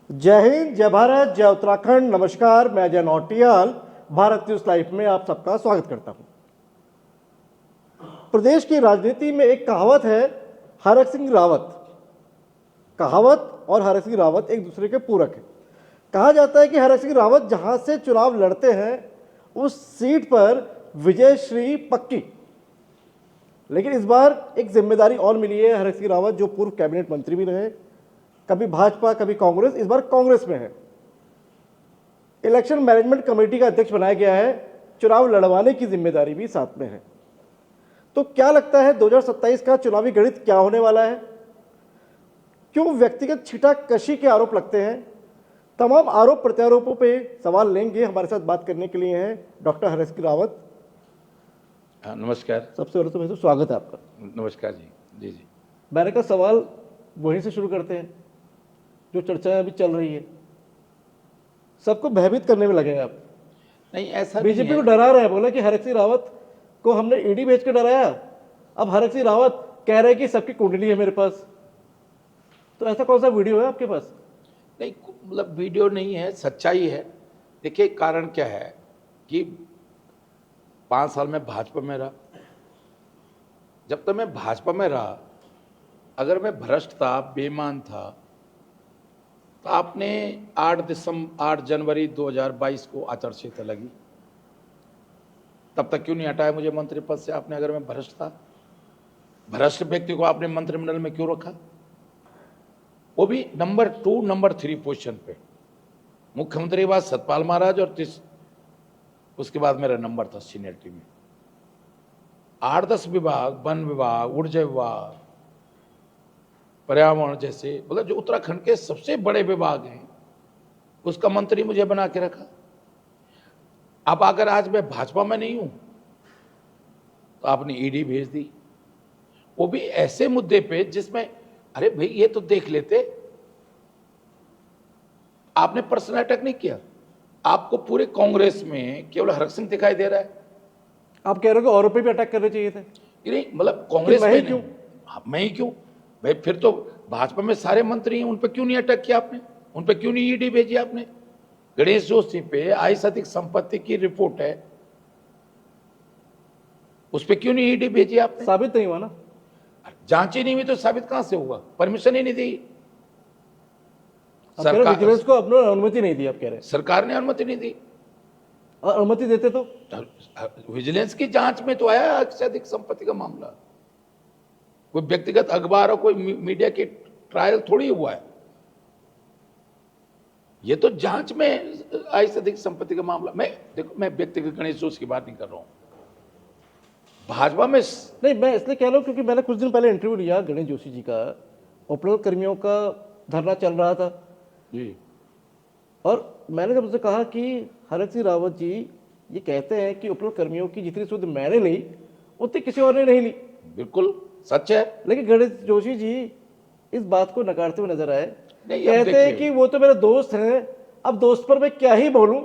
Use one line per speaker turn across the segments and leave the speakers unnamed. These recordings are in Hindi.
जय हिंद, जय भारत, जय उत्तराखंड। नमस्कार, मैं जय नौटियाल भारत न्यूज लाइव में आप सबका स्वागत करता हूं। प्रदेश की राजनीति में एक कहावत है, हरक सिंह रावत। कहावत और हरक सिंह रावत एक दूसरे के पूरक हैं। कहा जाता है कि हरक सिंह रावत जहां से चुनाव लड़ते हैं उस सीट पर विजय श्री पक्की। लेकिन इस बार एक जिम्मेदारी और मिली है हरक सिंह रावत, जो पूर्व कैबिनेट मंत्री भी रहे, कभी भाजपा कभी कांग्रेस, इस बार कांग्रेस में है। इलेक्शन मैनेजमेंट कमेटी का अध्यक्ष बनाया गया है, चुनाव लड़वाने की जिम्मेदारी भी साथ में है। तो क्या लगता है 2027 का चुनावी गणित क्या होने वाला है? क्यों व्यक्तिगत छीटाकशी के आरोप लगते हैं? तमाम आरोप प्रत्यारोपों पे सवाल लेंगे। हमारे साथ बात करने के लिए हैं डॉक्टर हरक सिंह रावत।
नमस्कार।
सबसे पहले तो स्वागत है आपका।
नमस्कार जी। जी जी।
मैंने कहा सवाल वहीं से शुरू करते हैं जो चर्चाएं अभी चल रही है। सबको भयभीत करने में लगे आप।
नहीं, ऐसा
बीजेपी
नहीं
को
है।
डरा रहे हैं, बोला कि हरक सिंह रावत को हमने ईडी भेज के डराया, अब हरक सिंह रावत कह रहे हैं कि सबकी कुंडली है मेरे पास। तो ऐसा कौन सा वीडियो है आपके पास?
नहीं, मतलब वीडियो नहीं है, सच्चाई है। देखिए, कारण क्या है कि 5 साल में भाजपा में रहा। जब तक मैं भाजपा में रहा, अगर मैं भ्रष्ट था, बेईमान था, तो आपने 8 जनवरी 2022 को आचार संहिता लगी। तब तक क्यों नहीं हटाया मुझे मंत्री पद से आपने? अगर मैं भ्रष्ट था, भ्रष्ट व्यक्ति को आपने मंत्रिमंडल में क्यों रखा? वो भी नंबर 2 नंबर 3 पोजीशन पे। मुख्यमंत्री के बाद सतपाल महाराज और उसके बाद मेरा नंबर था सीनियरिटी में। 8-10 विभाग, वन विभाग, ऊर्जा विभाग, पर्यावरण जैसे, मतलब जो उत्तराखंड के सबसे बड़े विभाग हैं, उसका मंत्री मुझे बना के रखा। अब अगर आज मैं भाजपा में नहीं हूं तो आपने ईडी भेज दी, वो भी ऐसे मुद्दे पे जिसमें अरे भाई ये तो देख लेते। आपने पर्सनल अटैक नहीं किया, आपको पूरे कांग्रेस में केवल हरक सिंह दिखाई दे रहा है।
आप कह रहे हो कि औरों पे भी अटैक करने चाहिए थे?
नहीं, मतलब कांग्रेस
मैं
में
ही क्यों?
हाँ, मैं ही क्यों भाई? फिर तो भाजपा में सारे मंत्री हैं, उन पर क्यों नहीं अटैक किया आपने? उन पर क्यों नहीं ईडी भेजी आपने? गणेश जोशी पे आय से अधिक संपत्ति की रिपोर्ट है, उस पर क्यों नहीं ईडी भेजी आपने?
साबित नहीं हुआ ना।
जांच ही नहीं हुई तो साबित कहां से होगा? परमिशन ही नहीं दी
विजिलेंस को अपने अनुमति नहीं दी, आप कह रहे हैं।
सरकार ने अनुमति नहीं दी।
और अनुमति देते तो
विजिलेंस की जांच में तो आया आय से अधिक संपत्ति का मामला। कोई व्यक्तिगत अखबार और कोई मीडिया की ट्रायल थोड़ी हुआ है। ये तो जांच में आय से अधिक संपत्ति का मामला। मैं व्यक्तिगत गणेश जोशी की बात नहीं कर रहा हूं, भाजपा में
नहीं। मैं इसलिए कह रहा हूं क्योंकि मैंने कुछ दिन पहले इंटरव्यू लिया गणेश जोशी जी का। उपनल कर्मियों का धरना चल रहा था
जी,
और मैंने जब उनसे कहा कि हरक सिंह रावत जी ये कहते हैं कि उपनल कर्मियों की जितनी सुध मैंने ली उतनी किसी और ने नहीं ली।
बिल्कुल सच है।
लेकिन गणेश जोशी जी इस बात को नकारते हुए नजर आए।
नहीं,
कहते हैं कि वो तो मेरे दोस्त हैं, अब दोस्त पर मैं क्या ही बोलूं।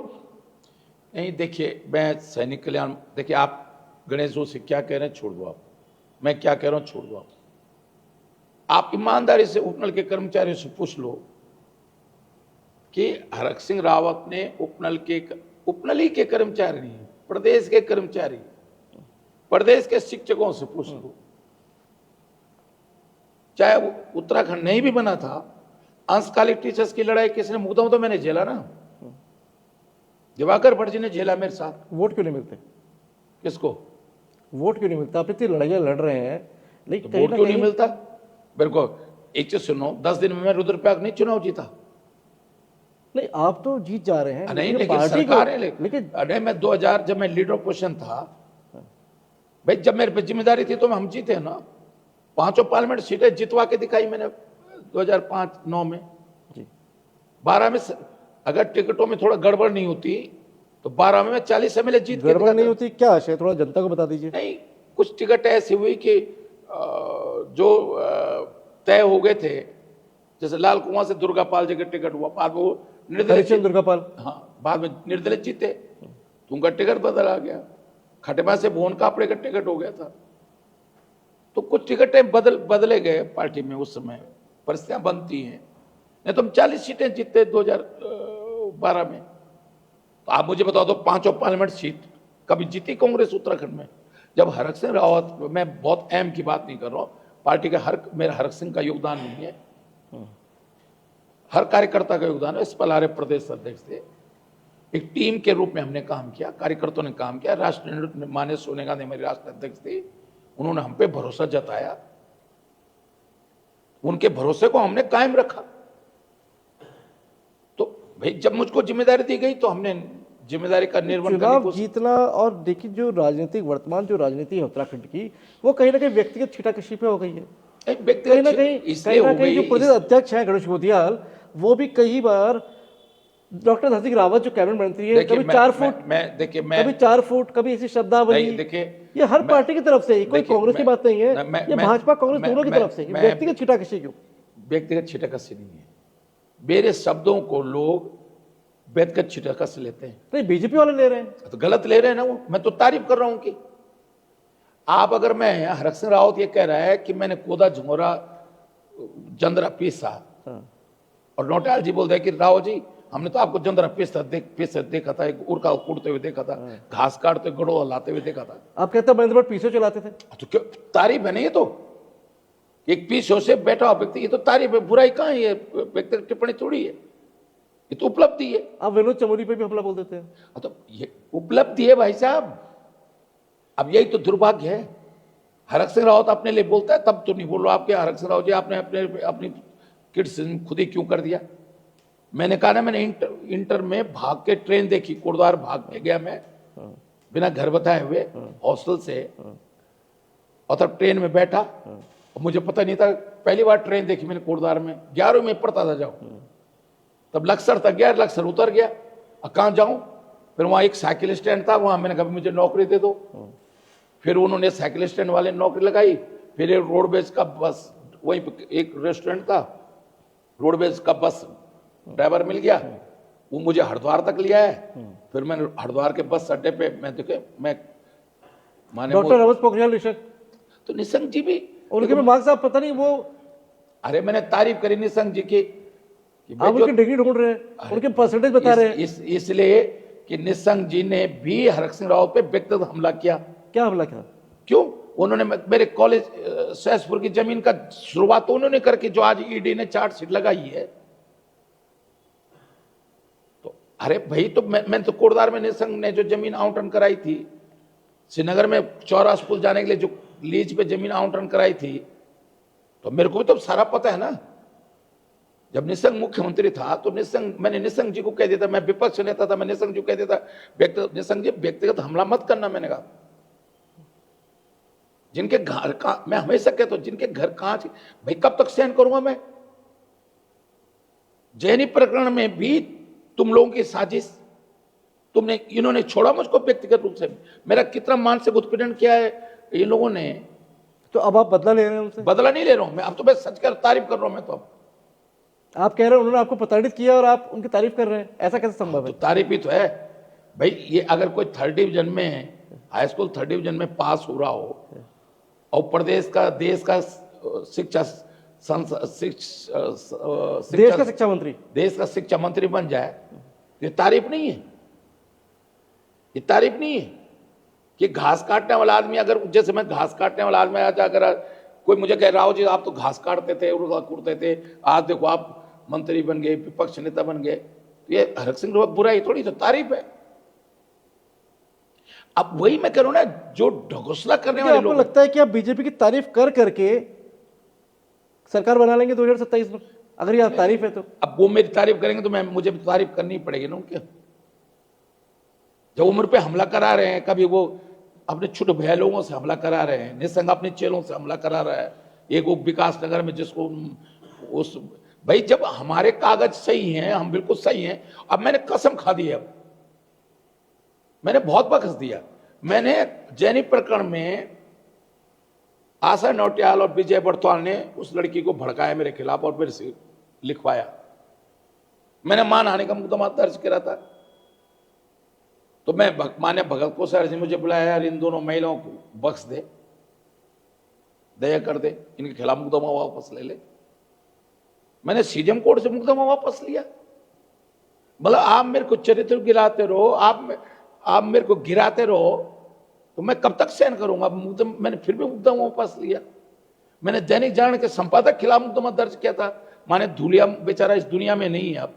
नहीं, देखिए, मैं सैनिक कल्याण, देखिए आप गणेश जोशी क्या कह रहे हैं छोड़ दो, आप मैं क्या कह रहा हूं छोड़ दो। आप ईमानदारी से उपनल के कर्मचारियों से पूछ लो कि हरक सिंह रावत ने उपनल ही के कर्मचारी नहीं, प्रदेश के कर्मचारी, प्रदेश के शिक्षकों से पूछ लो। चाहे वो उत्तराखंड नहीं भी बना था, अंशकालिक टीचर्स की लड़ाई किसने मुद्दा तो मैंने झेला ना, दिवाकर भट्ट जी ने झेला मेरे साथ।
वोट क्यों नहीं मिलते?
किसको
वोट क्यों नहीं मिलता? आप इतनी लड़ाइयां लड़ रहे हैं, लेकिन
तो वोट क्यों नहीं मिलता? मेरे को एक चीज सुनो, 10 दिन में मैं रुद्रप्रयाग नहीं चुनाव जीता।
नहीं, आप तो जीत जा रहे हैं।
नहीं, लेकिन
पार्टी
सरकार है।
लेकिन
अरे मैं 2000 जब मैं लीडर पोजीशन था भाई, जब मेरे पे जिम्मेदारी थी तो हम जीते ना। 5 पार्लियामेंट सीटें जितवा के दिखाई मैंने 2005-9 में
जी।
12 में अगर टिकटों में थोड़ा गड़बड़ नहीं होती तो 12 में मैं 40 एमएलए जीत के
गड़बड़ नहीं होती क्या आशय? थोड़ा जनता को बता दीजिए।
नहीं, कुछ टिकट ऐसी हुई कि जो तय हो गए थे, जैसे लाल कुआं से दुर्गापाल जी का टिकट हुआ, बाद में वो निर्दलीय
दुर्गापाल,
हाँ, बाद में निर्दलीय जीते तो उनका टिकट बदल आ गया। खटेमा से भुवन कापड़े का टिकट हो गया था। तो कुछ टिकटें बदले गए पार्टी में। उस समय परिस्थितियां बनती हैं। नहीं तो हम 40 सीटें जीतते 2012 में। तो आप मुझे बता दो, 5 पार्लियामेंट सीट कभी जीती कांग्रेस उत्तराखंड में? जब हरक सिंह रावत, मैं बहुत अहम की बात नहीं कर रहा हूँ, पार्टी का मेरा हरक सिंह का योगदान नहीं है, हर कार्यकर्ता का योगदान है। इस पलारे प्रदेश अध्यक्ष थे, एक टीम के रूप में हमने काम किया, कार्यकर्ताओं ने काम किया। राष्ट्र माननीय सोनिया गांधी हमारी राष्ट्र अध्यक्ष थी, उन्होंने हम पे भरोसा जताया, उनके भरोसे को हमने कायम रखा। तो भाई जब मुझको जिम्मेदारी दी गई तो हमने जिम्मेदारी का निर्वहन करने
चुनाव
को।
जीतना और देखिए जो राजनीतिक वर्तमान जो राजनीति है उत्तराखंड की, वो कहीं ना कहीं व्यक्तिगत छीटाकशी पे हो गई है। कहीं ना कहीं जो प्रदेश अध्यक्ष हैं गणेश गोदियाल, वो भी कई बार डॉक्टर धन सिंह रावत जो कैबिनेट मंत्री है, कभी 4 फुट, कभी 4 फुट, कभी ऐसी शब्दावली, ये हर पार्टी की तरफ से, कोई कांग्रेस की बात नहीं है, ये भाजपा कांग्रेस दोनों की तरफ से। व्यक्तिगत छीटाकशी क्यों?
व्यक्तिगत छीटाकशी नहीं है, मेरे शब्दों को लोग व्यक्तिगत छीटाकशी लेते हैं।
नहीं, बीजेपी वाले ले रहे हैं
तो गलत ले रहे हैं ना वो, मैं तो तारीफ कर रहा हूं कि आप, अगर मैं हरक सिंह रावत ये कह रहा है कि मैंने कोदा झोरा जंदरा पीसा, और नौटियाल जी बोलते हैं कि राव जी हमने तो आपको जंदरा पीसते देखा था, एक उड़का उड़ते हुए देखा था, घास काटते गड़ो लाते हुए देखा था।
आप कहते हैं बंद पीछे चलाते थे,
तो क्यों तारीफ है? नहीं, ये तो एक पीछे से बैठा हुआ व्यक्ति, ये तो तारीफ है, बुराई कहाँ है? ये व्यक्तिगत टिप्पणी थोड़ी है, ये तो उपलब्धि है।
आप विनोद चमोली पे भी हमला बोल देते हैं।
तो ये उपलब्धि है भाई साहब। अब यही तो दुर्भाग्य है। हरक सिंह रावत अपने लिए बोलता है तब तो नहीं बोल रहा आपके हरक सिंह रावत जी आपने अपनी किड्स खुद ही क्यों कर दिया? मैंने कहा ना, मैंने इंटर में भाग के ट्रेन देखी, कोटद्वार भाग के गया मैं बिना घर बताए हुए हॉस्टल से, और तब ट्रेन में बैठा और मुझे पता नहीं था, पहली बार ट्रेन देखी मैंने कोटद्वार में, 11वीं में पढ़ता था जाऊं, तब लक्सर तक गया, लक्सर उतर गया, और कहाँ जाऊं? फिर वहां एक साइकिल स्टैंड था, वहां मैंने कहा मुझे नौकरी दे दो। फिर उन्होंने साइकिल स्टैंड वाले नौकरी लगाई। फिर एक रोडवेज का बस, वहीं एक रेस्टोरेंट था, रोडवेज का बस ड्राइवर मिल गया, वो मुझे हरिद्वार तक लिया है। फिर मैंने हरिद्वार के बस अड्डे पे मैं माने
डॉक्टर रमेश पोखरियाल निशंक,
तो निशंक जी भी
उनके मार्क्स साहब पता नहीं वो,
अरे मैंने तारीफ करी निशंक जी की,
आप उनकी डिग्री ढूंढ रहे हैं, उनके परसेंटेज बता रहे हैं।
इसलिए कि निशंक जी ने भी हरक सिंह रावत पे व्यक्तिगत हमला किया।
क्या हमला किया?
क्यों? उन्होंने मेरे कॉलेज सहसपुर की जमीन का शुरुआत तो उन्होंने करके, जो आज ईडी ने चार्जशीट लगाई है। तो अरे भाई, तो मैं तो कोटद्वार में निशंक ने जो जमीन आवंटन कराई थी, श्रीनगर में चौरास पुल जाने के लिए जो लीज पे जमीन आवंटन कराई थी, तो मेरे को भी तो सारा पता है ना। जब निशंक मुख्यमंत्री था तो मैंने निशंक जी को कह दिया था, मैं विपक्ष नेता था, मैं निशंक जी को कह दिया था निशंक जी व्यक्तिगत हमला मत करना। मैंने कहा जिनके घर का, मैं हमेशा कहता हूं जिनके घर कांच, भाई कब तक सहन करूंगा मैं? जैनी प्रकरण में भी तुम लोगों की साजिश, इन्होंने छोड़ा मुझको व्यक्तिगत रूप से, मेरा कितना मानसिक उत्पीड़न किया है इन लोगों ने।
तो अब आप बदला ले रहे हैं उनसे?
बदला नहीं ले रहा हूं मैं, अब तो मैं सच कर तारीफ कर रहा हूं मैं। तो अब
आप कह रहे हैं उन्होंने आपको प्रताड़ित किया और आप उनकी तारीफ कर रहे हैं, ऐसा कैसे संभव है?
तो तारीफ ही तो है भाई। ये अगर कोई 3rd डिवीजन में, हाई स्कूल 3rd डिवीजन में पास हो रहा हो और प्रदेश का, देश का देश का शिक्षा मंत्री बन जाए, ये तारीफ नहीं है? ये तारीफ नहीं है कि घास काटने वाला आदमी, अगर जैसे मैं घास काटने वाला आदमी, आज अगर कोई मुझे कह राव जी आप तो घास काटते थे, कूटते थे, आज देखो आप मंत्री बन गए, विपक्ष नेता बन गए, तो ये हरक सिंह रावत बुराई थोड़ी, तो तारीफ है। अब वही मैं कह रहा हूं ना, जो ढकोसला करने वाले लोग।
आपको लगता है कि आप बीजेपी की तारीफ कर करके सरकार बना लेंगे 2027 में, अगर ये तारीफ है तो?
अब वो मेरी तारीफ करेंगे तो मुझे तारीफ करनी पड़ेगी ना उनके। जब उम्र पे हमला करा रहे हैं, कभी वो अपने छोटे भैया लोगों से हमला करा रहे हैं, निशंक अपने चेलों से हमला करा रहा है, एक वो विकास नगर में जिसको उस, भाई जब हमारे कागज सही हैं, हम बिल्कुल सही हैं। अब मैंने कसम खा दी है, अब मैंने बहुत बखस दिया। मैंने जैनी प्रकरण में आशा नौटियाल और विजय बड़तवाल ने उस लड़की को भड़काया मेरे खिलाफ और मेरे से लिखवाया। मैंने मानहानि का मुकदमा दर्ज करा था। तो मैं मान्य भगत को सर जी मुझे बुलाया, यार इन दोनों महिलाओं को बख्श दे, दया कर दे, इनके खिलाफ मुकदमा वापस ले ले। मैंने सीजेएम कोर्ट से मुकदमा वापस लिया। मतलब आप मेरे को चरित्र गिराते रहो, आप मेरे को गिराते रहो, तो मैं कब तक सहन करूंगा। मैंने फिर भी मुकदमा वापस लिया। मैंने दैनिक जागरण के संपादक के खिलाफ मुकदमा दर्ज किया था। माने धुलिया बेचारा इस दुनिया में नहीं है अब।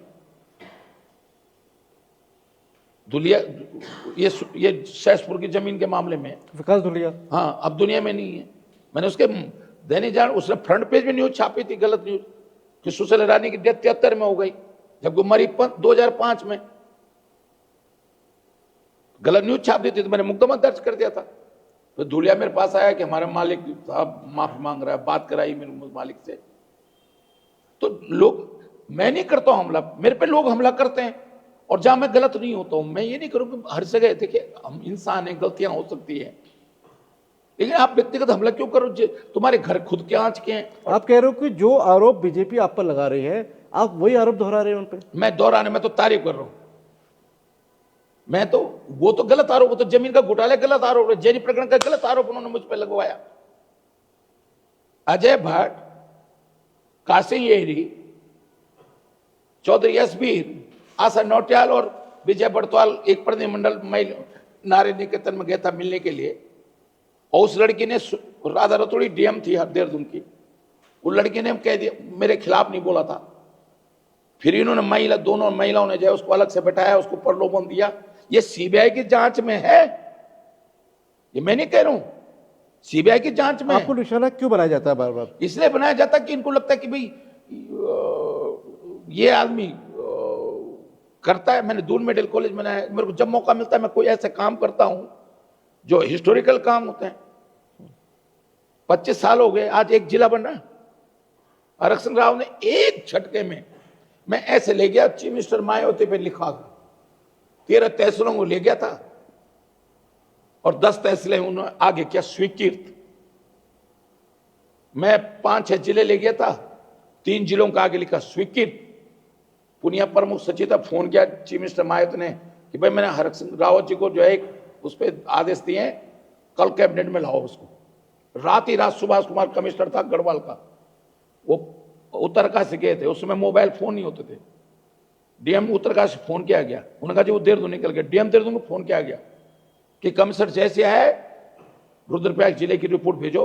धुलिया ये सहसपुर की जमीन के मामले में
विकास धुलिया,
हाँ, अब दुनिया में नहीं है। मैंने उसके दैनिक जागरण, उसने फ्रंट पेज में न्यूज छापी थी, गलत न्यूज, कि सुशीला रानी की डेथ 73 में हो गई, जबकि मरी 2005 में। गलत न्यूज छाप दी थी, तो मैंने मुकदमा दर्ज कर दिया था। तो धुलिया मेरे पास आया कि हमारा मालिक साहब माफी मांग रहा है, बात कराई मेरे मालिक से। तो लोग, मैं नहीं करता हूं हमला, मेरे पे लोग हमला करते हैं, और जहां मैं गलत नहीं होता हूं, मैं ये नहीं करूंगा हर जगह। देखिए, हम इंसान हैं, गलतियां हो सकती है, लेकिन आप व्यक्तिगत हमला क्यों करो? तुम्हारे घर खुद के आंच के हैं।
आप कह रहे हो कि जो आरोप बीजेपी आप पर लगा रही है, आप वही आरोप दोहरा रहे हैं उन पे।
मैं दोहराने, मैं तो तारीफ कर रहा हूं। मैं तो, वो तो गलत आरोप, वो तो जमीन का घोटाला गलत आरोप है, जेरी प्रकरण का गलत आरोप उन्होंने मुझ पर लगवाया। अजय भट्ट, कासिम येहरी, चौधरी एसबीर, आशा नौटियाल और विजय बड़तवाल एक प्रतिनिधिमंडल नारी निकेतन में गया था मिलने के लिए, और उस लड़की ने, राधा रतोड़ी डीएम थी देहरादून की, उस लड़की ने कह दिया, मेरे खिलाफ नहीं बोला था। फिर इन्होंने दोनों महिलाओं ने जो उसको अलग से बैठाया, उसको प्रलोभन दिया। ये सीबीआई की जांच में है, ये मैं नहीं कह रहा हूं, सीबीआई की जांच में।
आपको निशाना क्यों बनाया जाता है बार बार?
इसलिए बनाया जाता है कि इनको लगता है कि भाई ये आदमी करता है। मैंने दून मेडिकल कॉलेज में, मेरे को जब मौका मिलता है मैं कोई ऐसे काम करता हूं जो हिस्टोरिकल काम होते हैं। 25 साल हो गए, आज एक जिला बन रहा है। आरक्षण राव ने एक झटके में, मैं ऐसे ले गया, चीफ मिनिस्टर मायावती पे लिखा था, 13 तहसीलों को ले गया था, और 10 तहसीलें उन्होंने आगे किया स्वीकृत। मैं 5-6 जिले ले गया था, 3 जिलों का आगे लिखा स्वीकृत। पुनिया प्रमुख सचिव था, फोन किया चीफ मिनिस्टर मायावती ने कि भाई मैंने हरक रावत जी को जो है उस पर आदेश दिए हैं, कल कैबिनेट में लाओ उसको। रात ही रात सुभाष कुमार कमिश्नर था गढ़वाल का, वो उत्तरकाशी गए थे, उस समय मोबाइल फोन नहीं होते थे। डीएम उत्तरकाशी फोन किया गया, उन्होंने कहा जी वो देहरादून निकल गया। डीएम देहरादून को फोन किया गया कि कमिश्नर जैसे है रुद्रप्रयाग जिले की रिपोर्ट भेजो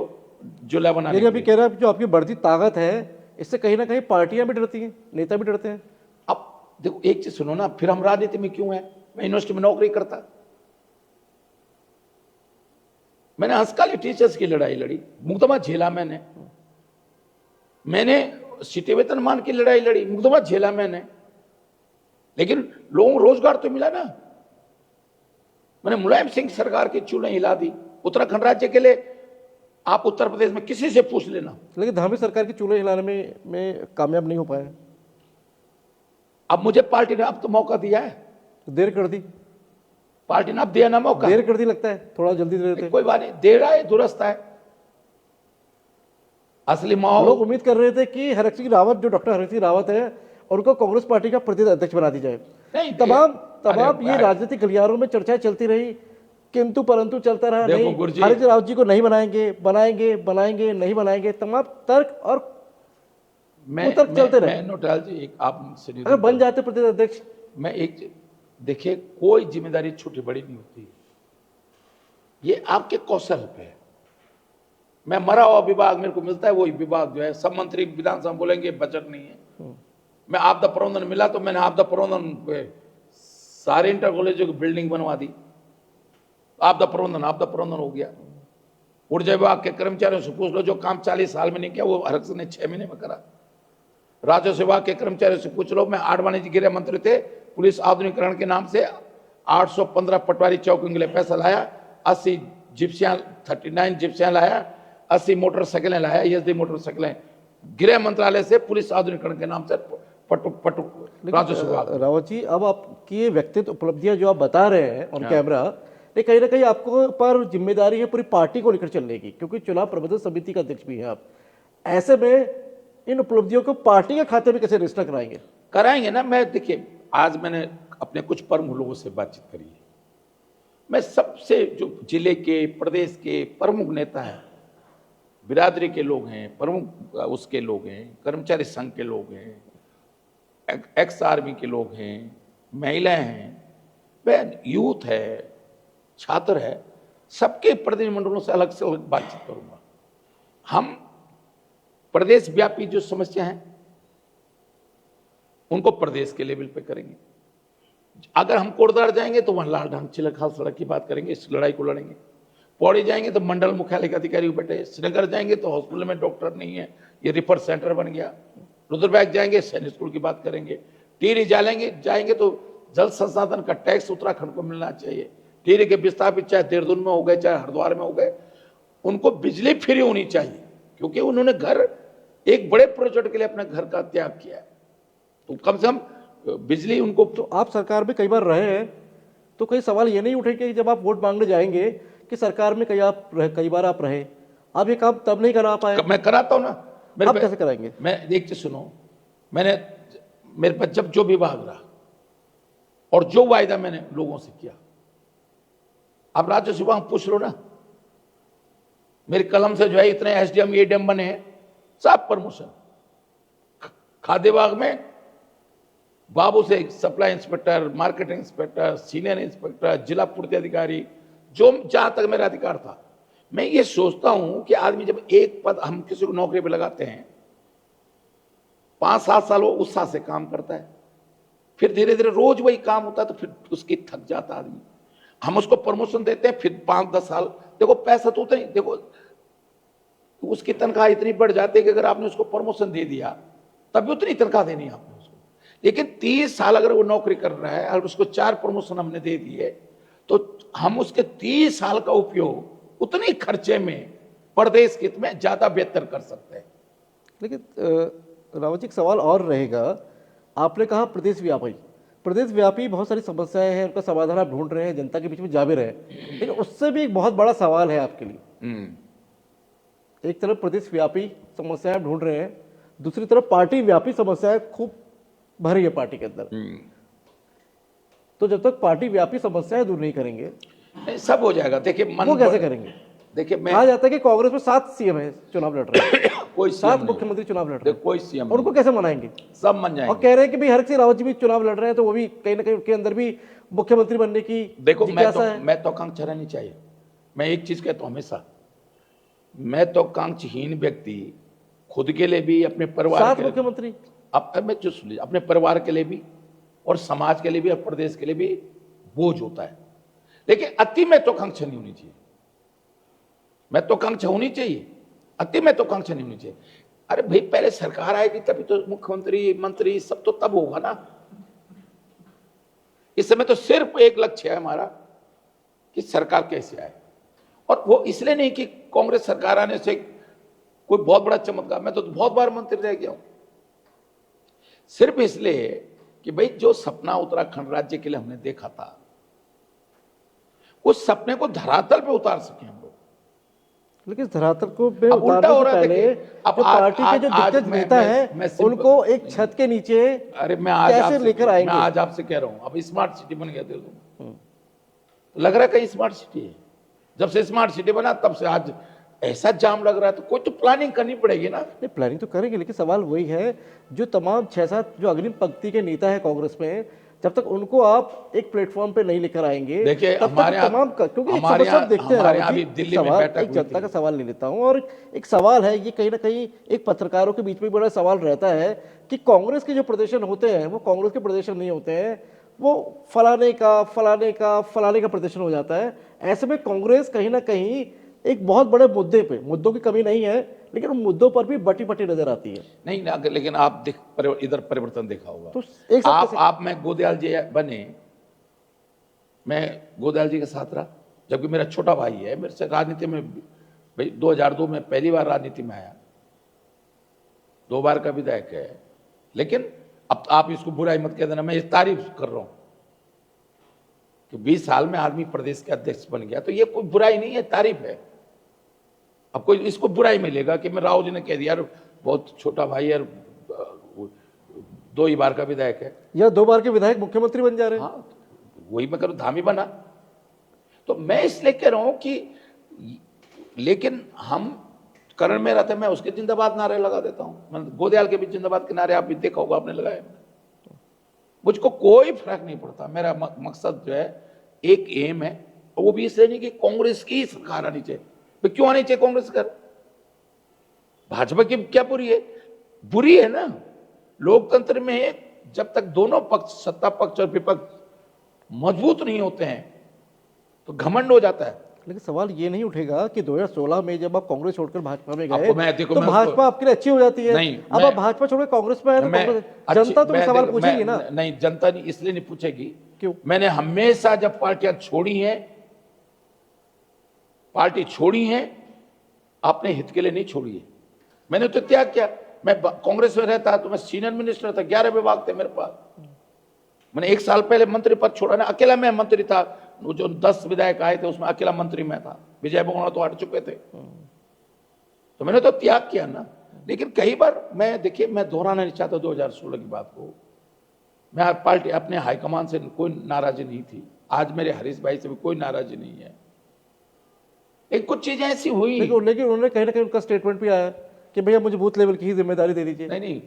जुला बनाने।
अभी कह रहे हैं जो आपकी बढ़ती ताकत है, इससे कहीं ना कहीं पार्टियां भी डरती हैं, नेता भी डरते हैं।
अब देखो एक चीज सुनो ना, फिर हम राजनीति में क्यों है? मैं यूनिवर्सिटी में नौकरी करता, मैंने हंसकाली टीचर्स की लड़ाई लड़ी, मुकदमा झेला मैंने सिटी वेतनमान की लड़ाई लड़ी, मुकदमा झेला मैंने, लेकिन लोगों को रोजगार तो मिला ना। मैंने मुलायम सिंह सरकार की चूल्हे हिला दी। उत्तराखंड राज्य के लिए आप उत्तर प्रदेश में किसी से पूछ लेना,
लेकिन धामी सरकार की चूल्हे हिलाने में कामयाब नहीं हो पाए।
अब मुझे पार्टी ने अब तो मौका दिया है,
तो देर कर दी
पार्टी ने, अब दिया ना मौका,
देर कर दी लगता है, थोड़ा जल्दी दे देते।
कोई बात नहीं, दे रहा है, दुरुस्त है। असली माहौल,
लोग उम्मीद कर रहे थे कि हरक सिंह रावत, जो डॉक्टर हरक सिंह रावत है, उनको कांग्रेस पार्टी का प्रदेश अध्यक्ष बना दी जाए।
नहीं,
तमाम ये राजनीतिक गलियारों में चर्चाएं चलती रही, किंतु परंतु चलता रहा, नहीं हरक सिंह रावत जी को नहीं बनाएंगे, नहीं बनाएंगे, तमाम तर्क और तर्क चलते रहे।
नोटाल जी, आप
अगर बन जाते प्रदेश अध्यक्ष,
मैं एक, देखिए कोई जिम्मेदारी छोटी बड़ी नहीं होती, ये आपके कौशल पे है। मैं मरा हुआ विभाग मेरे को मिलता है, वही विभाग जो है, सब मंत्री विधानसभा बोलेंगे बजट नहीं है। मैं आपदा प्रबंधन मिला तो मैंने आपदा प्रबंधन पे सारे इंटर कॉलेजों की बिल्डिंग बनवा दी, आपदा प्रबंधन हो गया। ऊर्जा विभाग के कर्मचारियों से पूछ लो, जो काम 40 साल में नहीं किया वो हरक सिंह ने 6 महीने में करा। राजस्व विभाग के कर्मचारियों से पूछ लो, मैं आडवाणी जी गृह मंत्री थे, पुलिस आधुनिकीकरण के नाम से 815 पटवारी चौकियों के लिए पैसा लाया, 80 जिप्सियां 39 जिप्सियां लाया, 80 मोटरसाइकिलें लाया, एसडी मोटरसाइकिलें, गृह मंत्रालय से पुलिस आधुनिकीकरण के नाम से पटु राजस्व विभाग।
रावत जी, अब आपकी ये व्यक्तिगत उपलब्धियां जो आप बता रहे हैं ऑन कैमरा, ये कहीं ना कहीं आपको पर जिम्मेदारी है पूरी पार्टी को लेकर चलने की, क्योंकि चुनाव प्रबंधन समिति का अध्यक्ष भी हैं आप। ऐसे में इन उपलब्धियों को पार्टी के खाते में कैसे रजिस्टर कराएंगे
ना। मैं देखिए, आज मैंने अपने कुछ प्रमुख लोगों से बातचीत करी है, मैं सबसे, जो जिले के प्रदेश के प्रमुख नेता हैं, बिरादरी के लोग हैं, प्रमुख उसके लोग हैं, कर्मचारी संघ के लोग हैं, एक्स आर्मी के लोग हैं, महिलाएं हैं, वह यूथ है, छात्र है, सबके प्रतिनिधिमंडलों से अलग से अलग बातचीत करूंगा। हम प्रदेश व्यापी जो समस्या है उनको प्रदेश के लेवल पे करेंगे। अगर हम कोटद्वार जाएंगे तो वहां लाल ढंग चिलखाल सड़क की बात करेंगे, इस लड़ाई को लड़ेंगे। पौड़ी जाएंगे तो मंडल मुख्यालय के अधिकारी बैठे, श्रीनगर जाएंगे तो हॉस्पिटल में डॉक्टर नहीं है, ये रिफर सेंटर बन गया। रुद्रप्रयाग जाएंगे सैनिक स्कूल की बात करेंगे। टिहरी जाएंगे तो जल संसाधन का टैक्स उत्तराखंड को मिलना चाहिए। टिहरी के विस्थापित चाहे देहरादून में हो गए चाहे हरिद्वार में हो गए, उनको बिजली फ्री होनी चाहिए, क्योंकि उन्होंने घर एक बड़े प्रोजेक्ट के लिए अपने घर का त्याग किया है, तो कम से कम बिजली उनको।
तो आप सरकार में कई बार रहे हैं, तो कई सवाल ये नहीं उठे कि जब आप वोट मांगने जाएंगे कि सरकार में कई बार आप रहे, आप ये काम तब नहीं करा पाए?
मैं कराता हूं ना।
आप कैसे कराएंगे?
मैं एक चीज सुनो, मेरे पास जब जो विभाग रहा और जो वायदा मैंने लोगों से किया, आप राज्य विभाग पूछ लो ना, मेरी कलम से जो है इतने एसडीएम एडीएम बने हैं, सब प्रमोशन। खाद्य विभाग में बाबू से supply inspector, marketing inspector, senior inspector, जिला पूर्ति अधिकारी, जो जहां तक मेरा अधिकार था। मैं ये सोचता हूं कि आदमी जब एक पद हम किसी को नौकरी पे लगाते हैं, 5-7 साल वो उत्साह से काम करता है, फिर धीरे धीरे रोज वही काम होता है, तो फिर उसकी थक जाता आदमी। हम उसको प्रमोशन देते हैं, फिर 5-10 साल देखो पैसा तो उतना ही, देखो उसकी तनख्वाह इतनी बढ़ जाती है कि अगर आपने उसको प्रमोशन दे दिया तब भी उतनी तनख्वाह देनी है आपने उसको। लेकिन 30 साल अगर वो नौकरी कर रहा है और उसको 4 प्रमोशन हमने दे दिए, तो हम उसके 30 साल का उपयोग उतनी खर्चे में प्रदेश हित में ज्यादा बेहतर कर सकते हैं।
लेकिन रावत जी, एक सवाल और रहेगा। आपने कहा प्रदेश व्यापी बहुत सारी समस्याएं हैं, उनका समाधान आप ढूंढ रहे हैं, जनता के बीच में जा भी रहे हैं, लेकिन उससे भी एक बहुत बड़ा सवाल है आपके लिए। एक तरफ प्रदेश व्यापी समस्याएं ढूंढ रहे हैं, दूसरी तरफ पार्टी व्यापी समस्याएं खूब भरी है पार्टी के अंदर। तो जब तक पार्टी व्यापी समस्याएं दूर नहीं करेंगे,
नहीं, सब हो जाएगा। देखिए
वो कैसे करेंगे?
देखिए, मैं
कहा जाता है कि कांग्रेस में 7 सीएम है चुनाव लड़ रहे हैं,
कोई
7 मुख्यमंत्री चुनाव लड़ रहे हैं,
कोई सीएम
उनको कैसे मनाएंगे?
सब मन
और
जाएंगे।
कह रहे हैं कि भाई हरक सिंह रावत जी भी चुनाव लड़ रहे हैं, तो वो भी कहीं ना कहीं उनके अंदर भी मुख्यमंत्री बनने की
देखो,
जिज्ञासा है।
मैं तो आकांक्षा रहनी चाहिए। मैं एक चीज कहता हूं हमेशा, मैं तो आकांक्षाहीन व्यक्ति खुद के लिए भी, अपने परिवार
7
के लिए,
मुख्यमंत्री,
अब मैं जो सुन लीजिए, अपने परिवार के लिए भी और समाज के लिए भी और प्रदेश के लिए भी बोझ होता है। लेकिन अति महत्वाकांक्षा नहीं होनी चाहिए। महत्वाकांक्षा होनी चाहिए, अति महत्वाकांक्षा नहीं होनी चाहिए। अरे भाई, पहले सरकार आएगी तभी तो मुख्यमंत्री मंत्री सब तो तब होगा ना। इस समय तो सिर्फ एक लक्ष्य है हमारा कि सरकार कैसे आए, और वो इसलिए नहीं कि कांग्रेस सरकार आने से कोई बहुत बड़ा चमत्कार। मैं तो बहुत बार मंत्री रह गया हूं, सिर्फ इसलिए कि भाई जो सपना उत्तराखंड राज्य के लिए हमने देखा था, उस सपने को धरातल पे उतार सके हम लोग।
लेकिन धरातल को पे
अब उल्टा हो
उतारने से
रहा है।
पहले
देखिए, अब
जो पार्टी के जो दिग्गज नेता
मैं
है उनको एक छत के नीचे
अरे मैं आज
कैसे लेकर आएंगे?
मैं आज आपसे कह रहा हूं, अब स्मार्ट सिटी बन गया देहरादून, लग रहा है कहीं स्मार्ट सिटी है। जब से स्मार्ट सिटी बना तब से आज ऐसा जाम लग रहा है, तो कोई तो प्लानिंग करनी पड़ेगी ना।
नहीं, प्लानिंग तो करेंगे, लेकिन सवाल वही है, जो तमाम 6-7 जो अग्रिम पंक्ति के नेता है कांग्रेस में, जब तक उनको आप एक प्लेटफॉर्म पे नहीं लेकर आएंगे,
देखिए
तब तक तमाम क्योंकि एक समस्या देखते हैं रावत जी,
दिल्ली में बैठक
एक जनता का सवाल ले लेता हूं, और एक सवाल है, ये कहीं ना कहीं एक पत्रकारों के बीच में बड़ा सवाल रहता है कि कांग्रेस के जो प्रदर्शन होते हैं वो कांग्रेस के प्रदर्शन नहीं होते हैं, वो फलाने का प्रदर्शन हो जाता है। ऐसे में कांग्रेस कहीं ना कहीं एक बहुत बड़े मुद्दों की कमी नहीं है, लेकिन उन मुद्दों पर भी बटी नजर आती है।
नहीं, लेकिन आप इधर परिवर्तन देखा होगा।
तो एक
आप मैं गोदयाल जी बने, मैं गोदयाल जी के साथ रहा, जबकि मेरा छोटा भाई है मेरे से राजनीति में। भाई 2002 में पहली बार राजनीति में आया, 2 बार का विधायक है। लेकिन अब आप इसको बुराई मत कह देना, मैं इस तारीफ कर रहा हूं कि 20 साल में आदमी प्रदेश के अध्यक्ष बन गया, तो ये कोई बुराई नहीं है, तारीफ है। अब कोई इसको बुराई में लेगा कि मैं राव जी ने कह दिया बहुत छोटा भाई है, 2 ही बार का विधायक है,
या 2 बार के विधायक मुख्यमंत्री बन जा रहे हैं।
हाँ, वही मैं करूं, धामी बना। तो मैं इसलिए कह रहा हूं कि लेकिन हम करण में रहता, मैं उसके जिंदाबाद नारे लगा देता हूँ। मैं गोदयाल के भी जिंदाबाद के नारे आप भी देखा होगा, आपने लगाए। मुझको कोई फर्क नहीं पड़ता। मेरा मकसद जो है, एक एम है, और वो भी इसलिए नहीं कि कांग्रेस की सरकार आनी चाहिए। तो क्यों आनी चाहिए कांग्रेस कर? भाजपा की क्या बुरी है? बुरी है ना। लोकतंत्र में जब तक दोनों पक्ष, सत्ता पक्ष और विपक्ष मजबूत नहीं होते हैं तो घमंड हो जाता है।
लेकिन सवाल ये नहीं उठेगा कि 2016 में जब आप कांग्रेस छोड़कर भाजपा में गए
देखो,
तो भाजपा आपके लिए अच्छी हो जाती है।
नहीं,
अब आप भाजपा छोड़कर कांग्रेस में आए तो जनता तो सवाल पूछेगी ना।
नहीं, जनता नहीं, इसलिए नहीं पूछेगी।
क्यों?
मैंने हमेशा जब पार्टियां छोड़ी हैं, पार्टी छोड़ी है अपने हित के लिए नहीं छोड़ी है। मैंने तो त्याग किया। मैं कांग्रेस में रहता तो मैं सीनियर मिनिस्टर था, 11 विभाग थे मेरे पास। मैंने 1 साल पहले मंत्री पद छोड़ा ना, अकेला मैं मंत्री था। वो जो 10 विधायक आए थे उसमें अकेला मंत्री मैं था। विजय बंगला तो हट चुके थे, तो मैंने तो त्याग किया ना। लेकिन कई बार मैं, देखिए, मैं दोहराना नहीं चाहता 2016 की बात को। मैं पार्टी, अपने हाईकमान से कोई नाराजी नहीं थी। आज मेरे हरीश भाई से भी कोई नाराजी नहीं है। एक कुछ चीजें ऐसी हुई,
लेकिन उन्होंने कहीं ना कहीं उनका स्टेटमेंट भी आया कि भैया मुझे बूथ लेवल की ही जिम्मेदारी दे दीजिए।
नहीं,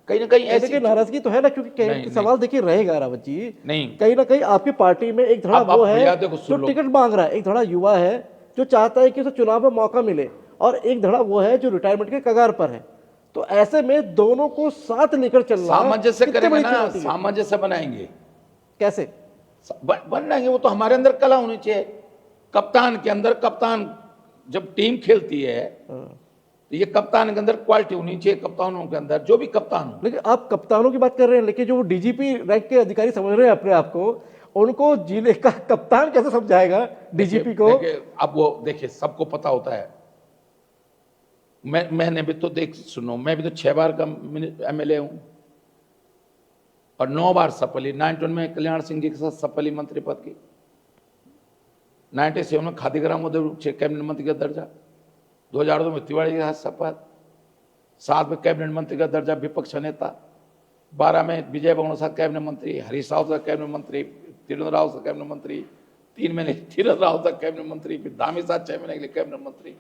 कहीं ना कहीं ऐसी
नाराजगी तो है ना, क्योंकि सवाल देखिए रहेगा रावत जी।
नहीं,
कहीं ना कहीं आपकी पार्टी में एक धड़ा वो है जो टिकट मांग रहा है, एक धड़ा युवा है जो चाहता है कि उसे चुनाव में मौका मिले, और एक धड़ा वो है जो रिटायरमेंट के कगार पर है। तो ऐसे में दोनों को साथ लेकर चलना,
सामंजस्य करेंगे ना, सामंजस्य बनाएंगे। कैसे बनाएंगे? वो तो हमारे अंदर कला होनी चाहिए। कप्तान के अंदर, कप्तान जब टीम खेलती है तो ये कप्तान के अंदर क्वालिटी होनी चाहिए, कप्तानों के अंदर, जो भी कप्तान हो। लेकिन आप कप्तानों की बात कर रहे हैं, लेकिन जो डीजीपी रैंक के अधिकारी समझ रहे हैं अपने आप को, उनको जिले का कप्तान कैसे समझाएगा डीजीपी को? अब वो देखिए, सबको पता होता है। मैंने भी तो सुनो, मैं भी तो 6 बार का एमएलए हूं और 9 बार सफली। 91 में कल्याण सिंह जी के साथ सफली मंत्री पद की, 97 में खादी ग्राम उद्योग कैबिनेट मंत्री का दर्जा, 2002 में तिवारी के साथ शपथ, 7 में कैबिनेट मंत्री का दर्जा विपक्ष नेता, 12 में विजय बंगला साहब कैबिनेट मंत्री, हरीश राव साहब कैबिनेट मंत्री, तीरंद्र राव साहब कैबिनेट मंत्री, 3 महीने तीरंद्र राव साहब कैबिनेट मंत्री, फिर धामी साहब 6 महीने के लिए कैबिनेट मंत्री।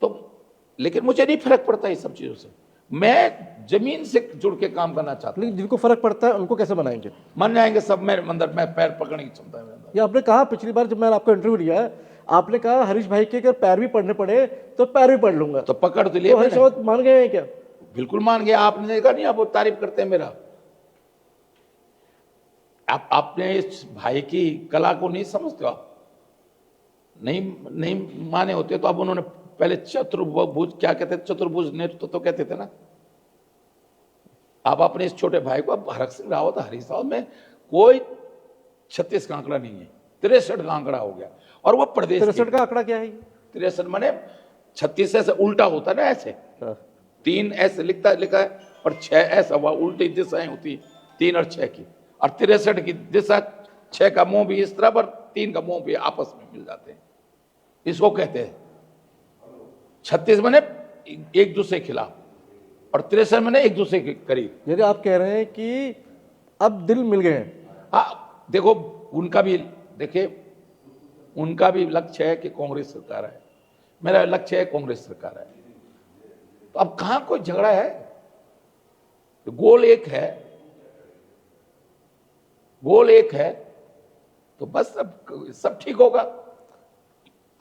तो लेकिन मुझे नहीं फर्क पड़ता इस सब चीजों से। मैं जमीन से जुड़ के काम करना चाहता हूं। लेकिन जिनको फर्क पड़ता है उनको कैसे बनाएंगे? मान जाएंगे सब मेरे अंदर, मैं पैर पकड़ने की क्षमता है मेरे अंदर। ये आपने कहा पिछली बार जब मैंने आपका इंटरव्यू लिया, आपने कहा हरीश भाई के अगर पैर भी पढ़ने पड़े तो पैर भी पढ़ लूंगा। तो पकड़ तो लिया। हरीश रावत मान गए हैं क्या? बिल्कुल मान गया। आपने देखा नहीं, आप वो तारीफ करते हैं मेरा। आपने इस भाई की कला को नहीं समझते हो आप। नहीं माने होते तो अब उन्होंने पहले चतुर्भुज, क्या कहते थे, चतुर्भुज नेतृत्व तो कहते थे ना। आप अपने इस छोटे भाई को, अब हरक सिंह रावत, हरीश रावत में कोई 36 का आंकड़ा नहीं है, 63 का आंकड़ा हो गया। और वो प्रदेश 63 का आंकड़ा क्या है? 63 माने 36 ऐसे उल्टा होता है ना, ऐसे 3 ऐसे लिखा है और 6 ऐसा हुआ, उल्टी दिशाएं होती 3 और 6 की, और 63 की दिशा 6 का मुंह भी इस तरह पर, 3 का मुंह भी आपस में मिल जाते हैं। इसको कहते हैं 36 माने एक दूसरे के खिलाफ और 63 माने एक दूसरे के करीब। यदि आप कह रहे हैं कि अब दिल मिल गए हैं। हाँ, देखो उनका भी, देखिए उनका भी लक्ष्य है कि कांग्रेस सरकार है, मेरा लक्ष्य है कांग्रेस सरकार है। तो अब कहां कोई झगड़ा है? तो गोल एक है, गोल एक है, तो बस सब ठीक होगा।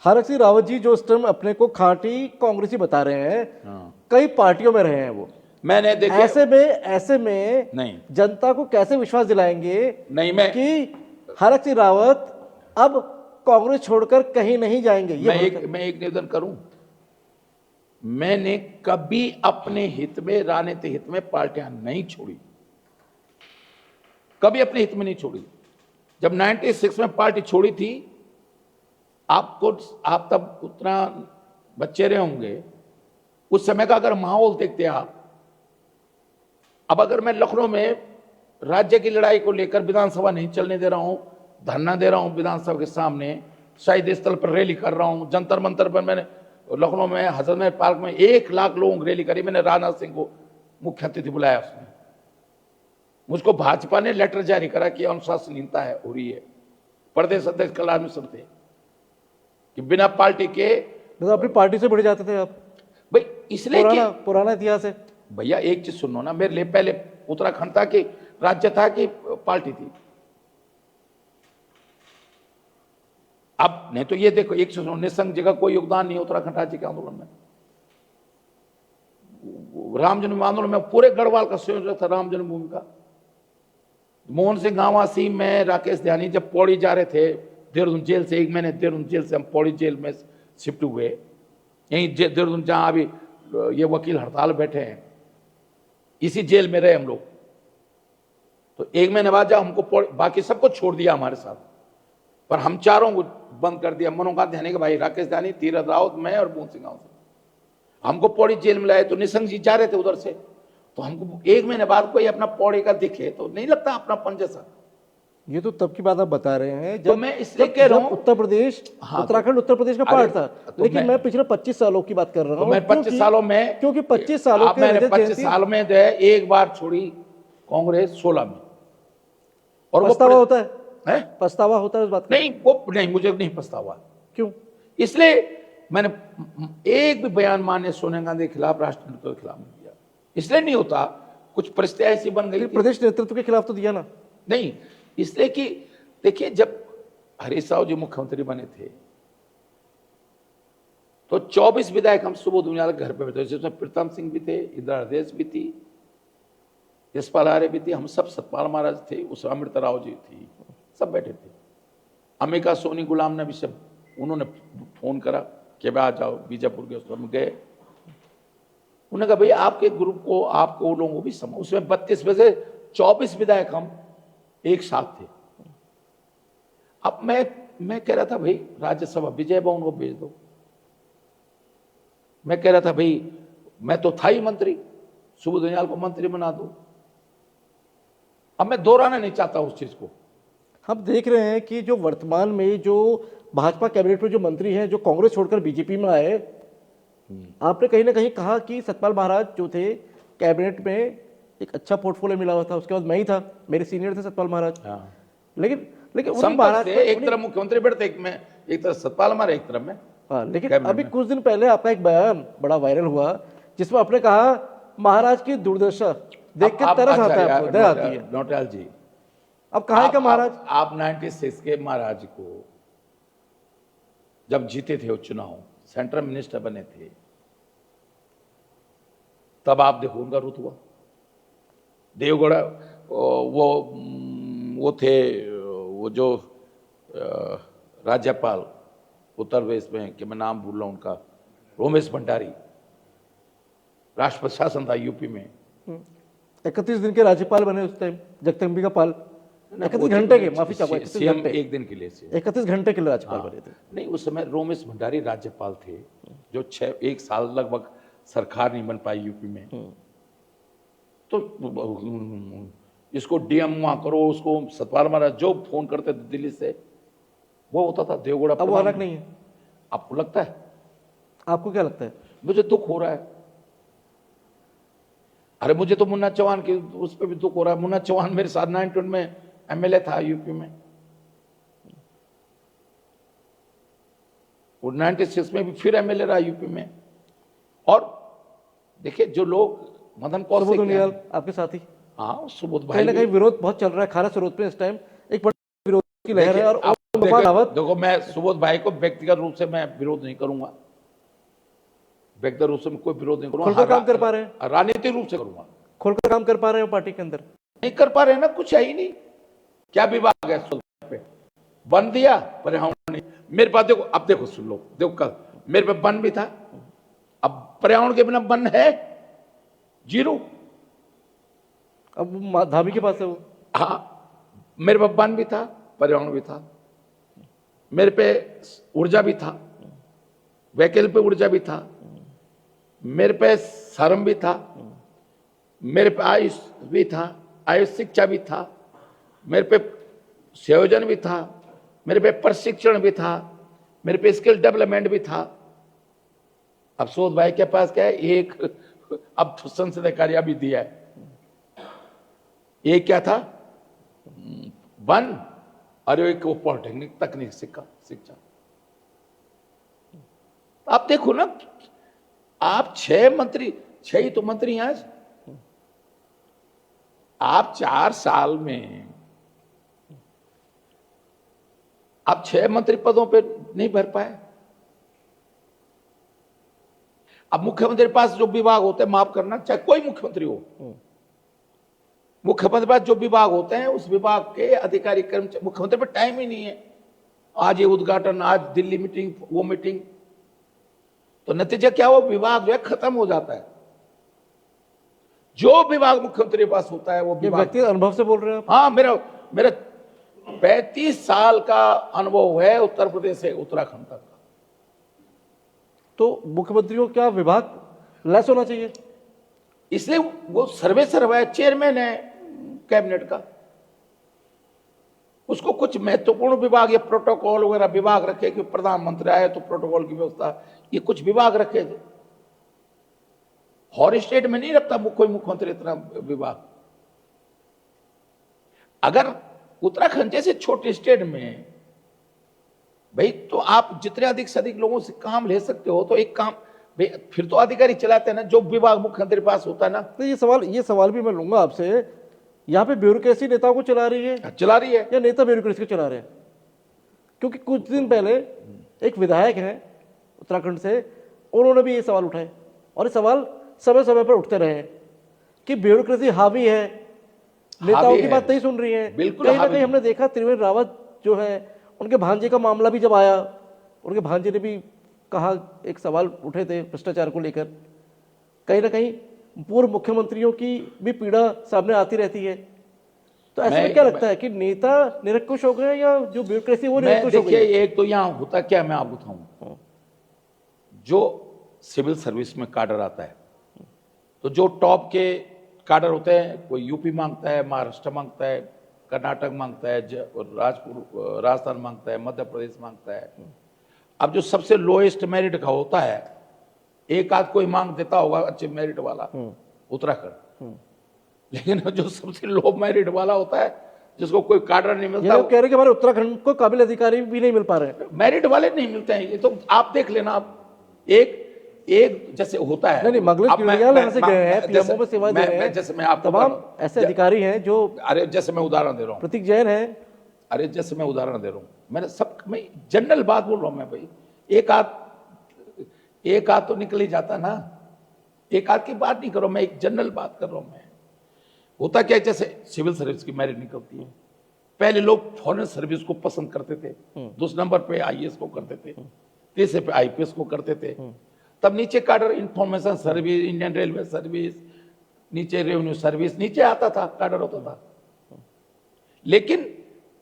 हरक सिंह रावत जी जो इस टाइम अपने को खांटी कांग्रेसी बता रहे हैं, कई पार्टियों में रहे हैं वो, मैंने देखा। ऐसे में नहीं, जनता को कैसे विश्वास दिलाएंगे नहीं मैं कि हरक सिंह रावत अब कांग्रेस छोड़कर कहीं नहीं जाएंगे? मैं एक निवेदन करूं, मैंने कभी अपने हित में, राजनीतिक हित में पार्टियां नहीं छोड़ी, कभी अपने हित में नहीं छोड़ी। जब 96 में पार्टी छोड़ी थी, आप तब उतना बच्चे रहे होंगे, उस समय का अगर माहौल देखते आप, अब अगर मैं लखनऊ में राज्य की लड़ाई को लेकर विधानसभा नहीं चलने दे रहा हूं, धरना दे रहा हूं विधानसभा के सामने, शहीद स्थल पर रैली कर रहा हूं, जंतर मंतर पर मैंने लखनऊ में हजरत पार्क में 1 लाख लोगों की रैली करी, मैंने राजनाथ सिंह को मुख्य अतिथि बुलाया। उसने मुझको भाजपा ने लेटर जारी करा कि अनुशासनहीनता है हो रही है, प्रदेश अध्यक्ष कल्याण मिश्र थे, कि बिना पार्टी के
तो अपनी पार्टी से बढ़ जाते थे आप।
भाई इसलिए कि
पुराना इतिहास है
भैया, एक चीज सुनो ना, मेरे लिए पहले उत्तराखंड था कि राज्य था कि पार्टी थी। अब नहीं तो ये देखो, एक चीज सुनो, निसंग जी का कोई योगदान नहीं है उत्तराखंड राज्य के आंदोलन में। राम जन्मभूमि आंदोलन में पूरे गढ़वाल का संयोजक था राम जन्मभूमि का। मोहन सिंह गांवासी में राकेश ध्यानी जब पौड़ी जा रहे थे देहरादून जेल से, 1 महीने देहरादून जेल से हम पौड़ी जेल में शिफ्ट हुए, यहीं देहरादून जहां अभी ये वकील हड़ताल बैठे हैं, इसी जेल में रहे हम लोग। तो 1 महीने बाद जब हमको बाकी सबको छोड़ दिया हमारे साथ, पर हम चारों को बंद कर दिया। मनोकांत ध्यानी के भाई राकेश ध्यानी, तीरथ रावत, मैं और मोहन सिंह गांव। हमको पौड़ी जेल में लाए तो निसंग जी जा रहे थे उधर से, तो हमको 1 महीने बाद कोई अपना पौड़ी का दिखे तो नहीं लगता अपनापन जैसा।
ये तो तब की बात आप बता रहे हैं
तो मैं इसलिए कह रहा हूं,
उत्तर प्रदेश, उत्तराखंड उत्तर प्रदेश का पार्ट था, लेकिन मैं पिछले 25 सालों की बात कर रहा हूं।
मैं 25 सालों में,
क्योंकि 25 सालों के
मैंने 25 साल में जो है एक बार छोड़ी कांग्रेस 16 में। और
पछतावा होता है,
पछतावा
होता है उस बात का?
नहीं, वो नहीं, मुझे नहीं पछतावा।
क्यों?
इसलिए मैंने एक भी बयान माननीय सोनिया गांधी के खिलाफ, राष्ट्र नेतृत्व के खिलाफ नहीं दिया। इसलिए नहीं होता, कुछ परिस्थितियां ऐसी बन गई।
प्रदेश नेतृत्व के खिलाफ तो दिया ना?
नहीं, इसलिए कि देखिए, जब हरीश राव जी मुख्यमंत्री बने थे तो 24 विधायक हम सुबोध उनियाल के घर पे बैठे, जिसमें प्रीतम सिंह भी थे, इंदिरा हृदय भी थी, यशपाल आर्य भी थी, हम सब, सतपाल महाराज थे, उस अमृता राव जी थी, सब बैठे थे। अम्बिका सोनी गुलाम ने भी सब, उन्होंने फोन करा कि भाई आ जाओ बीजापुर के, उसमें गए। उन्होंने कहा भाई आपके ग्रुप को, आपको लोगों को भी समझ, उसमें 32 में से 24 विधायक हम एक साथ थे। अब मैं कह रहा था भाई राज्यसभा विजय भवन को भेज दो। मैं कह रहा था भाई, मैं तो था ही मंत्री, सुबोध उनियाल को मंत्री बना दो। अब मैं दोहराना नहीं चाहता उस चीज को।
हम देख रहे हैं कि जो वर्तमान में जो भाजपा कैबिनेट में जो मंत्री हैं, जो कांग्रेस छोड़कर बीजेपी में आए, आपने कहीं ना कहीं कहा कि सतपाल महाराज जो थे कैबिनेट में एक अच्छा पोर्टफोलियो मिला हुआ था, उसके बाद मैं ही था, मेरे सीनियर थे सतपाल महाराज।
लेकिन
महाराज
एक तरफ मुख्यमंत्री बैठते, एक तरफ सतपाल महाराज, एक तरफ में।
हाँ, लेकिन अभी कुछ दिन पहले आपका एक बयान बड़ा वायरल हुआ जिसमें आपने कहा महाराज की दुर्दशा देख के तरस आता है, आपको दया आती है।
नौटियाल जी,
अब कहा है क्या महाराज?
आप 96 के महाराज को जब जीते थे वो चुनाव, सेंट्रल मिनिस्टर बने थे, तब आप देखो उनका रुतबा। देवगढ़ वो थे, वो जो राज्यपाल उत्तर प्रदेश में, कि मैं नाम भूल रहा हूं उनका, रोमेश भंडारी, राष्ट्रपति शासन था यूपी में।
31 दिन के राज्यपाल बने उस टाइम, जगदम्बिका पाल। 31 घंटे के, माफी चाहूंगा, 31 घंटे,
एक दिन के लिए
31 घंटे के लिए राज्यपाल बने थे।
नहीं, उस समय रोमेश भंडारी राज्यपाल थे, जो 1 साल लगभग सरकार नहीं बन पाई यूपी में। तो इसको डीएम वहां करो, उसको सतपाल महाराज जो फोन करते थे दिल्ली से, वो होता था देवगढ़।
अब वो अलग नहीं है।
आपको लगता है?
आपको क्या लगता है?
मुझे दुख हो रहा है। अरे मुझे तो मुन्ना चौहान के उस पर भी दुख हो रहा है। मुन्ना चौहान मेरे साथ 92 में एमएलए था यूपी में, और 96 में भी फिर एमएलए रहा यूपी में। और देखिए जो लोग, मदन कौशिक,
सुबोध उनियाल आपके साथी।
हाँ, सुबोध भाई,
कहीं ना कहीं विरोध बहुत चल रहा है खारा सरोद पे इस टाइम, एक बड़ी विरोध की लहर है। और
देखो, मैं सुबोध भाई को व्यक्तिगत रूप से मैं विरोध नहीं करूंगा, व्यक्तिगत रूप से मैं कोई विरोध नहीं करूंगा।
खुलकर काम कर पा रहे हैं,
राजनीतिक रूप से करूंगा।
खुलकर काम कर पा रहे हो पार्टी के अंदर?
नहीं कर पा रहे हैं ना, कुछ है ही नहीं। क्या विभाग है पे बन दिया, पर हम नहीं। मेरे पास देखो, अब देखो सुन लो, देखो कल मेरे पे बन भी था, अब पर्यावरण के बिना बन है जीरो।
अब धामी के पास है वो।
हाँ, मेरे पे वन भी था, पर्यावरण भी था, मेरे पे ऊर्जा भी था, वैकल्पिक ऊर्जा भी था, मेरे पे श्रम भी था, मेरे पे आयुष भी था, आयुष शिक्षा भी था, मेरे पे संयोजन भी था, मेरे पे प्रशिक्षण भी था, मेरे पे स्किल डेवलपमेंट भी था। अब सुबोध भाई के पास क्या है? एक अब संसदीय कार्य भी दिया है। एक क्या था? वन, और एक वो पॉलिटेक्निक, तकनीक शिक्षा। आप देखो ना, आप 6 मंत्री, 6 ही तो मंत्री हैं आज। आप 4 साल में आप 6 मंत्री पदों पे नहीं भर पाए। अब मुख्यमंत्री के पास जो विभाग होते हैं, माफ करना, चाहे कोई मुख्यमंत्री हो, मुख्यमंत्री के पास जो विभाग होते हैं उस विभाग के अधिकारी कर्मचारी, मुख्यमंत्री पे टाइम ही नहीं है। आज ये उद्घाटन, आज दिल्ली मीटिंग, वो मीटिंग, तो नतीजा क्या हुआ, विभाग जो है खत्म हो जाता है। जो विभाग मुख्यमंत्री के पास होता है वो
ये
विभाग।
व्यक्तिगत अनुभव से बोल रहे हैं आप?
हाँ, मेरा मेरा 35 साल का अनुभव है उत्तर प्रदेश से उत्तराखंड तक।
तो मुख्यमंत्री को क्या विभाग लेस होना चाहिए?
इसलिए वो सर्वेसर्वा है, चेयरमैन है कैबिनेट का, उसको कुछ महत्वपूर्ण विभाग या प्रोटोकॉल वगैरह विभाग रखे कि प्रधानमंत्री आए तो प्रोटोकॉल की व्यवस्था, ये कुछ विभाग रखे थे। हर स्टेट में नहीं रखता कोई मुख्यमंत्री इतना विभाग। अगर उत्तराखंड जैसे छोटे स्टेट में भाई, तो आप जितने अधिक से अधिक लोगों से काम ले सकते हो, तो एक काम भाई फिर तो अधिकारी चलाते हैं ना, जो विभाग मुख्यमंत्री के पास होता है ना।
तो ये सवाल भी मैं लूंगा आपसे, यहाँ पे ब्यूरोक्रेसी नेताओं को चला रही है या नेता ब्यूरोक्रेसी को चला रहे हैं? क्योंकि कुछ दिन पहले एक विधायक है उत्तराखंड से, उन्होंने भी ये सवाल उठाए और ये सवाल समय समय पर उठते रहे कि ब्यूरोक्रेसी हावी है, नेताओं की बात नहीं सुन रही है।
बिल्कुल
कहीं ना कहीं हमने देखा त्रिवेंद्र रावत जो है, उनके भांजे का मामला भी जब आया, उनके भांजे ने भी कहा, एक सवाल उठे थे भ्रष्टाचार को लेकर। कहीं ना कहीं पूर्व मुख्यमंत्रियों की भी पीड़ा सामने आती रहती है। तो ऐसे में क्या लगता है कि नेता निरंकुश हो गए या जो ब्यूरोक्रेसी वो निरंकुश हो गई?
देखिए, एक तो यहाँ होता क्या, मैं आपको बताऊं, जो सिविल सर्विस में काडर आता है, तो जो टॉप के काडर होते हैं, कोई यूपी मांगता है, महाराष्ट्र मांगता है, कर्नाटक मांगता है, राजस्थान मांगता है, मध्य प्रदेश मांगता है। अब जो सबसे लोएस्ट मेरिट का होता है, एक आध कोई मांग देता होगा अच्छे मेरिट वाला, उत्तराखंड। लेकिन जो सबसे लो मेरिट वाला होता है, जिसको कोई काडर नहीं मिलता,
कह रहे कि हमारे उत्तराखंड को काबिल अधिकारी भी नहीं मिल पा रहे,
मेरिट वाले नहीं मिलते हैं। ये तो आप देख लेना, आप एक जैसे होता है।
नहीं, मंगलेश घिल्डियाल यहाँ से गए हैं, पीएमओ में सेवा दे रहे हैं,
जैसे मैं आपको
तमाम ऐसे अधिकारी हैं जो,
अरे जैसे मैं उदाहरण दे रहा हूँ,
प्रतीक जैन है,
अरे जैसे मैं उदाहरण दे रहा हूँ, मैं जनरल बात बोल रहा हूँ मैं भाई। एक आध तो निकल ही जाता ना, एक आध की बात नहीं करो, मैं एक जनरल बात कर रहा हूँ। मैं होता क्या, जैसे सिविल सर्विस की मेरिट निकलती है, पहले लोग फॉरेन सर्विस को पसंद करते थे, दूसरे नंबर पे आईएएस को करते थे, तीसरे पे आईपीएस को करते थे, तब नीचे cadre information service, Indian railway service, नीचे रेवेन्यू सर्विस, नीचे आता था, काडर होता था। लेकिन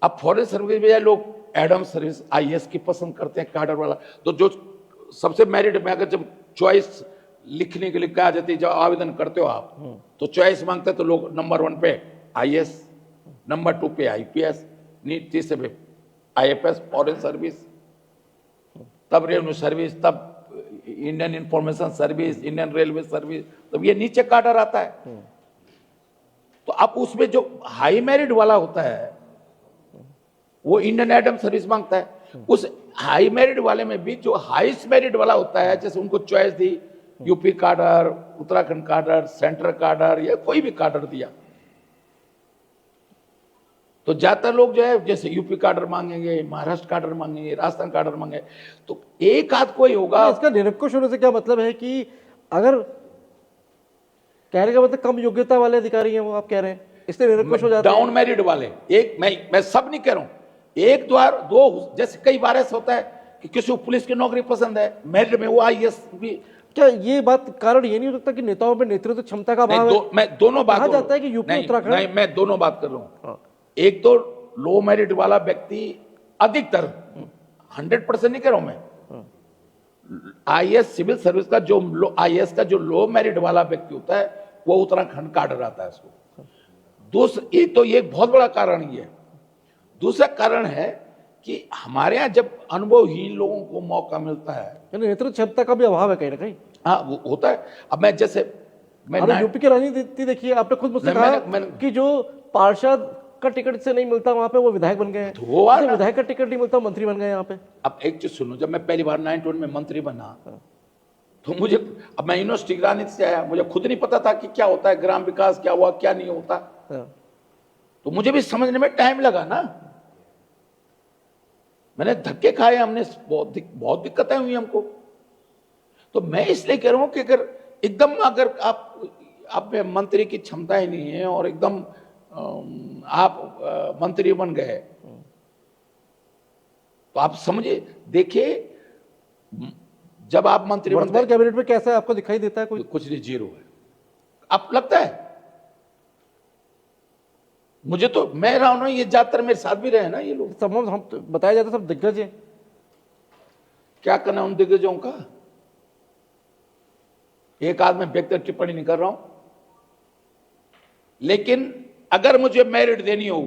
अब फॉरेन सर्विस में लोग एडम सर्विस, आईएएस की पसंद करते हैं, काडर वाला। तो जो सबसे मेरिट में, अगर जब चॉइस लिखने के लिए कहा जाती है, जब आवेदन करते हो आप, तो चॉइस मांगते हैं, तो लोग नंबर 1 पे आईएएस, नंबर 2 पे आईपीएस, तीसरे पे आईएफएस, फॉरेन सर्विस, तब रेवेन्यू सर्विस, तब Indian information service, Indian railway service, तब ये नीचे काडर आता है। तो अब उसमें जो हाई मेरिट वाला होता है, वो इंडियन एडम सर्विस मांगता है। उस हाई मेरिट वाले में भी जो हाईएस्ट मेरिट वाला होता है, जैसे उनको चॉइस दी, UP cadre, Uttarakhand cadre, central cadre, या कोई भी काडर दिया, तो ज्यादातर लोग जो है जैसे यूपी काडर मांगेंगे, महाराष्ट्र काडर मांगेंगे, राजस्थान काडर मांगेंगे, तो एक आध कोई होगा।
इसका निरंकुश होने से क्या मतलब है कि अगर कहने का मतलब कम योग्यता वाले अधिकारी हैं वो, आप कह रहे हैं इसलिए निरंकुश हो जाते हैं?
डाउन मेरिट वाले, एक मैं सब नहीं कह रहा हूं, एक दो, जैसे कई बार ऐसा होता है कि किसी को पुलिस की नौकरी पसंद है, मेरिट में वो आईएएस भी।
क्या ये बात कारण ये नहीं हो सकता कि नेताओं में नेतृत्व क्षमता का अभाव है?
मैं दोनों बात
कहा जाता है कि यूपी उत्तराखंड,
नहीं, मैं दोनों बात कर रहा हूं। एक तो लो मेरिट वाला व्यक्ति अधिकतर, 100% नहीं कह रहा हूं मैं, आईएएस सिविल सर्विस का जो आईएएस का जो लो मेरिट वाला व्यक्ति होता है, वो उत्तराखंड काडर आता है उसको। एक तो ये बहुत बड़ा कारण ये है। दूसरा कारण है कि हमारे यहाँ जब अनुभवहीन लोगों को मौका मिलता है,
नेतृत्व क्षमता का भी अभाव है कहीं ना कहीं।
हाँ, वो होता है। अब मैं
यूपी की राजनीति देखिए, आपने खुद मुझसे कहा कि जो पार्षद का टिकट से नहीं मिलता वहां पे वो विधायक बन गए हैं,
तो वो आ
जिसे
ना।
विधायक का टिकट नहीं मिलता वो मंत्री बन गए यहाँ पे।
अब एक चीज सुनो, जब मैं पहली बार 91 में मंत्री बना तो मुझे, अब मैं यूनिवर्सिटी की राजनीति से आया, मुझे खुद नहीं पता था कि क्या होता है ग्राम विकास, क्या हुआ क्या नहीं होता,
हाँ।
तो मुझे भी समझने में टाइम लगा ना। मैंने धक्के खाए, हमने बहुत दिक्कतें हुई हमको। तो मैं इसलिए कह रहा हूं कि अगर एकदम अगर आप में मंत्री की क्षमता ही नहीं है और एकदम आप मंत्री बन गए तो आप समझे, देखिए जब आप मंत्री बनते
वर्तमान कैबिनेट में कैसा आपको दिखाई देता है कोई?
कुछ नहीं, जीरो है। आप लगता है मुझे, तो मैं रहा हूं ना, ये ज्यादातर मेरे साथ भी रहे ना ये लोग।
तमाम हम तो बताया जाता है सब दिग्गज हैं।
क्या करना उन दिग्गजों का? एक आध में व्यक्तिगत टिप्पणी नहीं कर रहा हूं, लेकिन अगर मुझे मेरिट देनी हो,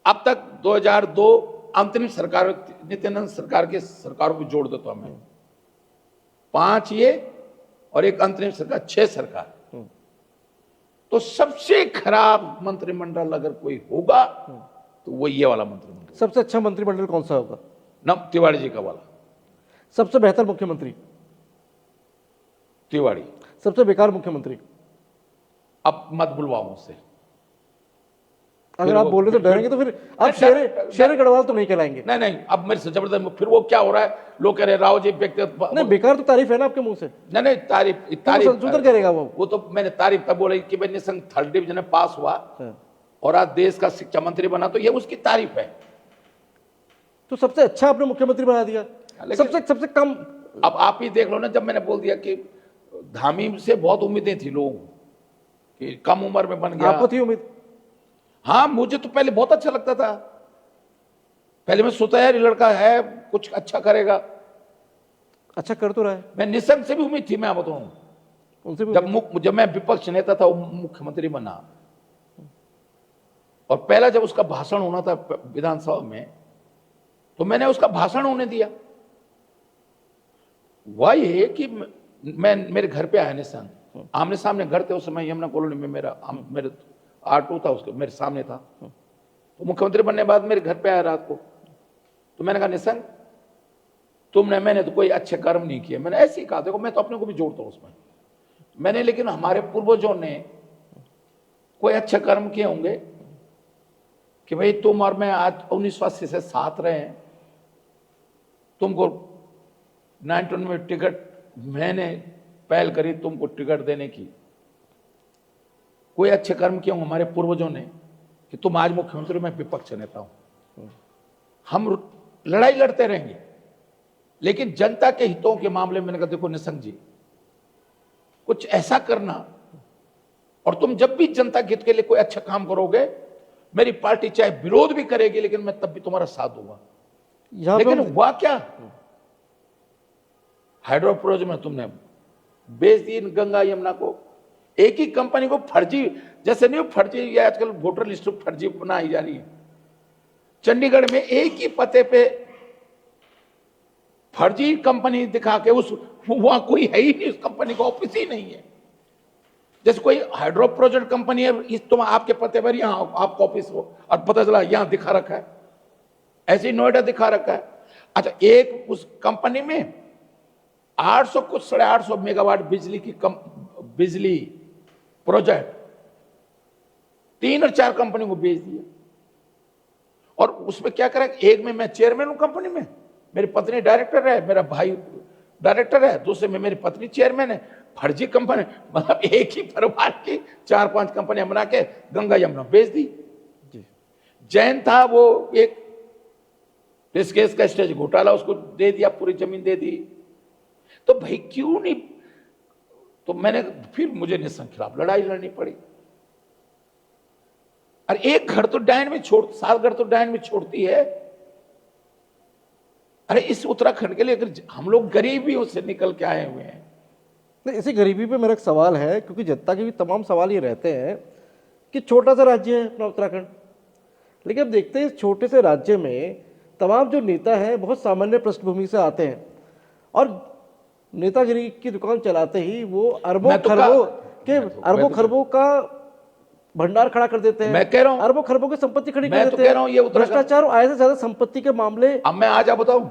अब तक 2002 अंतरिम सरकार, नित्यानंद सरकार के सरकारों को जोड़ देता हूं मैं, 5 ये और एक अंतरिम सरकार, 6 सरकार, तो सबसे खराब मंत्रिमंडल अगर कोई होगा तो वो ये वाला मंत्रिमंडल।
सबसे अच्छा मंत्रिमंडल कौन सा होगा?
न तिवारी जी का वाला।
सबसे बेहतर मुख्यमंत्री?
तिवारी।
सबसे बेकार मुख्यमंत्री?
अब मत बुलवाओ मुझसे।
अगर आप बोल रहे तो डरेंगे तो फिर आप शेरे गढ़वाल तो नहीं कहलाएंगे।
नहीं, अब मेरे से जबरदस्त, फिर वो क्या हो रहा है, लोग कह रहे राव जी व्यक्तिगत।
नहीं, बेकार तो तारीफ है ना आपके मुंह से।
नहीं, तारीफ
संशोधन करेगा
वो तो मैंने तारीफ तब बोला कि भाई निशंक 3rd डिवीजन में पास हुआ और आज देश का शिक्षा मंत्री बना, तो ये उसकी तारीफ है।
तो सबसे अच्छा आपने मुख्यमंत्री बना दिया, सबसे कम।
अब आप ही देख लो ना, जब मैंने बोल दिया कि धामी से बहुत उम्मीदें थी लोगों कि कम उम्र में बन गया।
आपको थी उम्मीद?
हाँ, मुझे तो पहले बहुत अच्छा लगता था। पहले मैं सोचा यार ये लड़का है, कुछ अच्छा करेगा।
अच्छा कर तो रहा है।
मैं निशंक से भी उम्मीद थी, मैं बताऊं,
उनसे भी
जब मैं विपक्ष नेता था, वो मुख्यमंत्री बना, और पहला जब उसका भाषण होना था विधानसभा में, तो मैंने उसका भाषण होने दिया। वह ये कि मैं मेरे घर पे आया निशंक, आमने सामने घर थे उस समय, यमुना कॉलोनी में मेरे ऑटो था, उसके मेरे सामने था। तो मुख्यमंत्री बनने के बाद मेरे घर पे आया रात को, तो मैंने कहा निशंक मैंने तो कोई अच्छे कर्म नहीं किए। मैंने ऐसे ही कहा, देखो मैं तो अपने को भी जोड़ता हूं उसमें, मैंने, लेकिन हमारे पूर्वजों ने कोई अच्छे कर्म किए होंगे कि भाई तुम और मैं आज 1980 से साथ रहे हैं, तुमको 91 में टिकट मैंने पहल करी तुमको टिकट देने की। कोई अच्छे कर्म किए होंगे हमारे पूर्वजों ने कि तुम आज मुख्यमंत्री, मैं विपक्ष नेता हूं। हम लड़ाई लड़ते रहेंगे, लेकिन जनता के हितों के मामले में मैंने कहा देखो निशंक जी, कुछ ऐसा करना, और तुम जब भी जनता के हित के लिए कोई अच्छा काम करोगे, मेरी पार्टी चाहे विरोध भी करेगी, लेकिन मैं तब भी तुम्हारा साथ दूंगा। लेकिन हुआ क्या, हाइड्रो प्रोजेक्ट में तुमने बेच दी गंगा यमुना को, एक ही कंपनी को फर्जी, जैसे नहीं फर्जी, ये आजकल वोटर लिस्ट फर्जी बनाई जा रही है। चंडीगढ़ में एक ही पते पे फर्जी कंपनी दिखा के, वहां कोई है ही नहीं, उस कंपनी का ऑफिस ही नहीं है। जैसे कोई हाइड्रो प्रोजेक्ट कंपनी है, इस तुम आपके पते पर यहां आपका ऑफिस हो, और पता चला यहां दिखा रखा है, ऐसे ही नोएडा दिखा रखा है। अच्छा, एक उस कंपनी में 800 कुछ 850 मेगावाट बिजली प्रोजेक्ट 3 और 4 कंपनी को बेच दिया। और उसमें क्या करें, एक में मैं चेयरमैन हूं कंपनी में, मेरी पत्नी डायरेक्टर है, मेरा भाई डायरेक्टर है, दूसरे में मेरी पत्नी चेयरमैन है। फर्जी कंपनी, मतलब एक ही परिवार की 4-5 कंपनियां बना के गंगा यमुना बेच दी। जैन था वो, एक केस का स्टेज घोटाला, उसको दे दिया, पूरी जमीन दे दी। तो भाई क्यों नहीं, तो मैंने फिर मुझे निशंक खिलाफ लड़ाई लड़नी पड़ी। अरे एक घर तो डायन में 7 घर तो डायन में छोड़ती है। अरे इस उत्तराखंड के लिए अगर हम लोग गरीबियों से निकल के आए हुए हैं।
नहीं, इसी गरीबी पे मेरा एक सवाल है, क्योंकि जनता के भी तमाम सवाल ये रहते हैं कि छोटा सा राज्य है अपना उत्तराखंड, लेकिन अब देखते हैं इस छोटे से राज्य में तमाम जो नेता हैं बहुत सामान्य पृष्ठभूमि से आते हैं, और नेतागिरी की दुकान चलाते ही वो अरबों खरबों का भंडार खड़ा कर देते हैं,
मैं कह रहा हूं,
अरबों खरबों की संपत्ति खड़ी
मैं
कर
तो
देते
कह रहा हूं ये
हैं,
उत्तराखंड,
भ्रष्टाचार और आय से ज्यादा संपत्ति के मामले।
अब मैं आज बताऊं,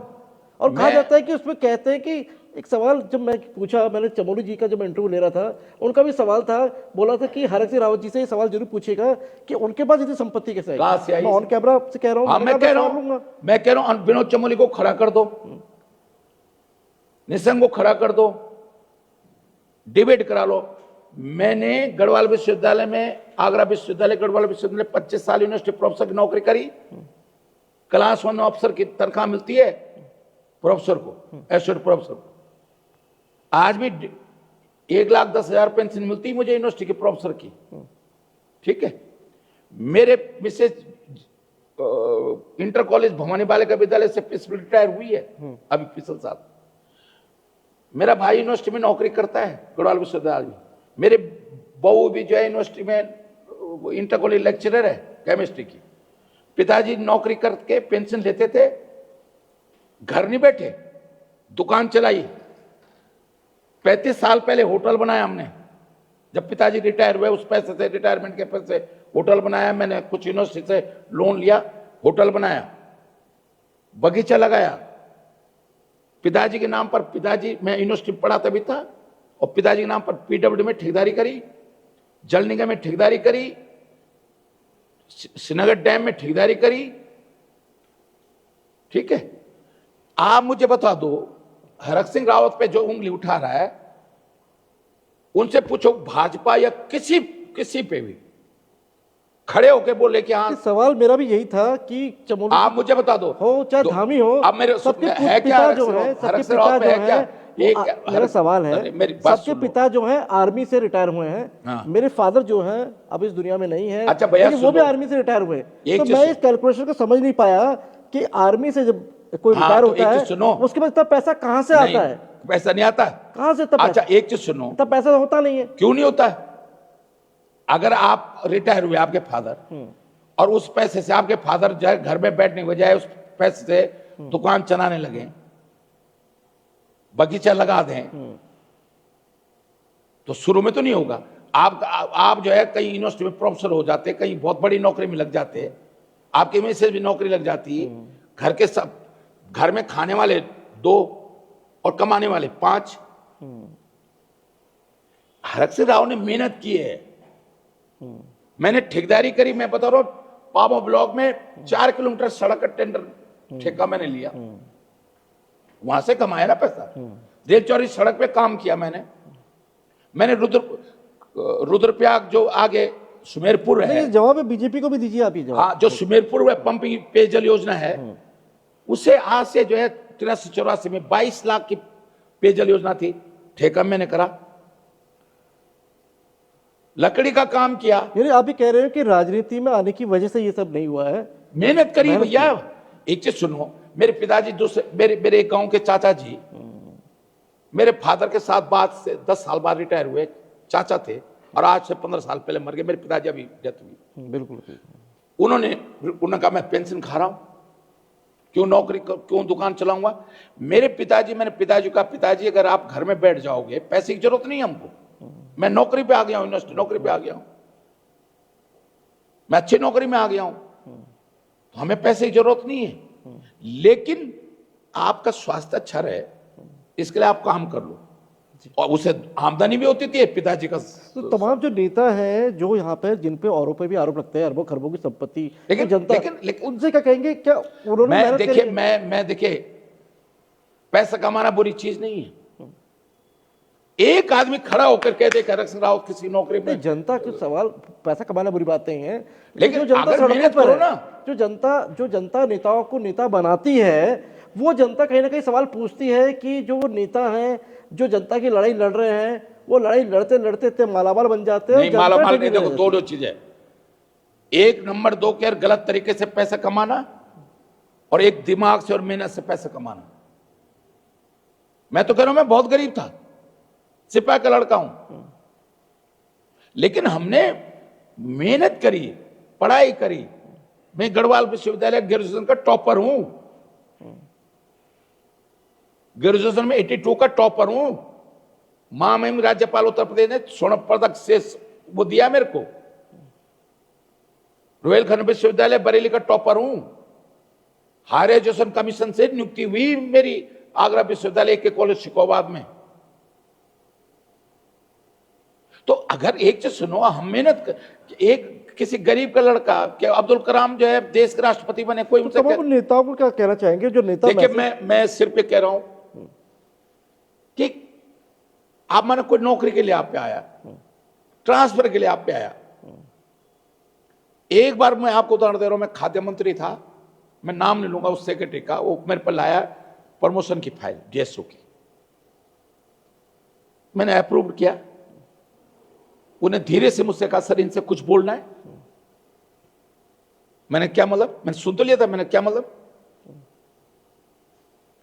और कहा जाता है कि उसमें कहते हैं कि एक सवाल जब मैं पूछा, मैंने चमोली जी का जब इंटरव्यू ले रहा था, उनका भी सवाल था, बोला था कि हरक सिंह रावत जी से ये सवाल जरूर पूछेगा कि उनके पास इतनी संपत्ति कैसे
कहां से आई?
मैं ऑन कैमरा से कह रहा हूँ,
हाँ, मैं कह रहा हूं विनोद चमोली को खड़ा कर दो, निशंक को खड़ा कर दो, डिबेट करा लो। मैंने गढ़वाल विश्वविद्यालय में, आगरा विश्वविद्यालय, गढ़वाल विश्वविद्यालय 25 साल यूनिवर्सिटी प्रोफेसर की नौकरी करी, क्लास 1 ऑफिसर की तनख्वाह मिलती है प्रोफेसर को, एसोसिएट प्रोफेसर को। आज भी 1,10,000 पेंशन मिलती है मुझे यूनिवर्सिटी के प्रोफेसर की, ठीक है। मेरे Mrs inter college Bhavani Balika Vidyalaya से रिटायर हुई है अभी पिछले साल। मेरा भाई यूनिवर्सिटी में नौकरी करता है गढ़वाल विश्वविद्यालय में। मेरे बहू भी जो है यूनिवर्सिटी में इंटर कॉलेज लेक्चरर है केमिस्ट्री की। पिताजी नौकरी करके पेंशन लेते थे, घर नहीं बैठे, दुकान चलाई। 35 साल पहले होटल बनाया हमने, जब पिताजी रिटायर हुए उस पैसे से, रिटायरमेंट के पैसे से होटल बनाया। मैंने कुछ यूनिवर्सिटी से लोन लिया, होटल बनाया, बगीचा लगाया पिताजी के नाम पर। पिताजी, मैं यूनिवर्सिटी में पढ़ा तभी था, और पिताजी के नाम पर पीडब्ल्यू में ठेकेदारी करी, जल निगम में ठेकेदारी करी, श्रीनगर डैम में ठेकेदारी करी, ठीक है। आप मुझे बता दो, हरक सिंह रावत पे जो उंगली उठा रहा है, उनसे पूछो भाजपा या किसी पे भी खड़े होके बोले कि हाँ।
सवाल मेरा भी यही था कि चमोली,
आप मुझे बता दो,
हो चाहे धामी हो,
अब मेरे
सबके
है क्या
पिता जो है, सबके पिता जो है, मेरा सवाल है, सबके पिता जो है आर्मी से रिटायर हुए हैं।
हाँ।
मेरे फादर जो है अब इस दुनिया में नहीं है,
अच्छा भैया,
वो भी आर्मी से रिटायर हुए। तो मैं इस कैलकुलेशन को समझ नहीं पाया कि आर्मी से जब कोई रिटायर होता है उसके बाद इतना पैसा कहां से आता है?
पैसा नहीं आता,
कहां से इतना?
अच्छा एक चीज सुनो,
इतना पैसा होता नहीं है।
क्यों नहीं होता है? अगर आप रिटायर हुए, आपके फादर, और उस पैसे से आपके फादर जो घर में बैठने के बजाय उस पैसे से दुकान चलाने लगे, बगीचा लगा दें, तो शुरू में तो नहीं होगा। आप जो है कहीं यूनिवर्सिटी में प्रोफेसर हो जाते, कहीं बहुत बड़ी नौकरी में लग जाते, आपके मिसेज भी नौकरी लग जाती, घर के सब, घर में खाने वाले 2 और कमाने वाले 5। हरक सिंह राव ने मेहनत की है। मैंने ठेकेदारी करी, मैं बता रहा हूं, पाबो ब्लॉक में 4 किलोमीटर सड़क का टेंडर ठेका मैंने लिया, वहां से कमाया ना पैसा। रेल चौरी सड़क पे काम किया मैंने रुद्रप्रयाग जो आगे सुमेरपुर है,
जवाब बीजेपी को भी दीजिए आप ही जवाब।
हाँ, जो सुमेरपुर में पंपिंग पेयजल योजना है, उसे आज से जो है 83-84 में 22 लाख की पेयजल योजना थी, ठेका मैंने करा, लकड़ी का काम किया।
यानी आप भी कह रहे हो कि राजनीति में आने की वजह से ये सब नहीं हुआ है?
मेहनत करी भैया। एक चीज सुनो, मेरे पिताजी मेरे एक गांव के चाचा जी मेरे फादर के साथ बाद से 10 साल बाद रिटायर हुए चाचा थे, और आज से 15 साल पहले मर गए। मेरे पिताजी अभी डेथ हुई।
बिल्कुल।
उन्होंने कहा मैं पेंशन खा रहा हूं, क्यों नौकरी, क्यों दुकान चलाऊंगा। मैंने पिताजी को कहा, पिताजी अगर आप घर में बैठ जाओगे, पैसे की जरूरत नहीं है हमको, मैं नौकरी पे आ गया हूं, यूनिवर्सिटी नौकरी पे आ गया हूं, मैं अच्छी नौकरी में आ गया हूं, तो हमें पैसे की जरूरत नहीं है, लेकिन आपका स्वास्थ्य अच्छा रहे इसके लिए आप काम कर लो। और उसे आमदनी भी होती थी पिताजी का।
तो तमाम जो नेता हैं जो यहाँ पे, जिन पे औरों पे भी आरोप लगते हैं, अरबों खरबों की संपत्ति,
लेकिन
जनता,
लेकिन
उनसे क्या कहेंगे? क्या उन्होंने मेहनत करी?
देखिए, पैसा कमाना बुरी चीज नहीं है। एक आदमी खड़ा होकर कह दे कि हरक सिंह रावत किसी नौकरी में,
जनता के सवाल, पैसा कमाना बुरी बात नहीं है,
लेकिन
जो जनता
अगर मेहनत करो ना,
जो जनता नेताओं को नेता बनाती है, वो जनता कहीं ना कहीं सवाल पूछती है कि जो वो नेता हैं, जो जनता की लड़ाई लड़ रहे हैं, वो लड़ाई लड़ते लड़ते इतने मालामाल बन जाते हैं।
नहीं, मालामाल नहीं, देखो दो चीज है, एक नंबर 2 के गलत तरीके से पैसा कमाना, और एक दिमाग से और मेहनत से पैसा कमाना। मैं तो कह रहा हूं, मैं बहुत गरीब था, सिपाही का लड़का हूं, लेकिन हमने मेहनत करी, पढ़ाई करी। मैं गढ़वाल विश्वविद्यालय ग्रेजुएशन का टॉपर हूं, ग्रेजुएशन में 82 का टॉपर हूं। महामहिम राज्यपाल उत्तर प्रदेश ने स्वर्ण पदक से वो दिया मेरे को। रोहिलखंड विश्वविद्यालय बरेली का टॉपर हूं। हायर एजुकेशन कमीशन से नियुक्ति हुई मेरी आगरा विश्वविद्यालय के कॉलेज शिकोबाद में। तो अगर एक चीज सुनो, हम मेहनत, एक किसी गरीब का लड़का, क्या अब्दुल कलाम जो है देश के राष्ट्रपति बने, कोई उनसे
तमाम नेताओं को क्या कहना चाहेंगे जो नेता?
देखिए, मैं सिर्फ ये कह रहा हूं कि आप माने कोई नौकरी के लिए आप पे आया, ट्रांसफर के लिए आप पे आया। एक बार मैं आपको उदाहरण दे रहा हूं, मैं खाद्य मंत्री था, मैं नाम नहीं लूंगा उस सेक्रेटरी का, वो मेरे पर लाया प्रमोशन की फाइल डीएसओ की, मैंने अप्रूव किया। उन्हें धीरे से मुझसे कहा, सर इनसे कुछ बोलना है। मैंने क्या मतलब, मैंने सुन तो लिया था, मैंने क्या मतलब,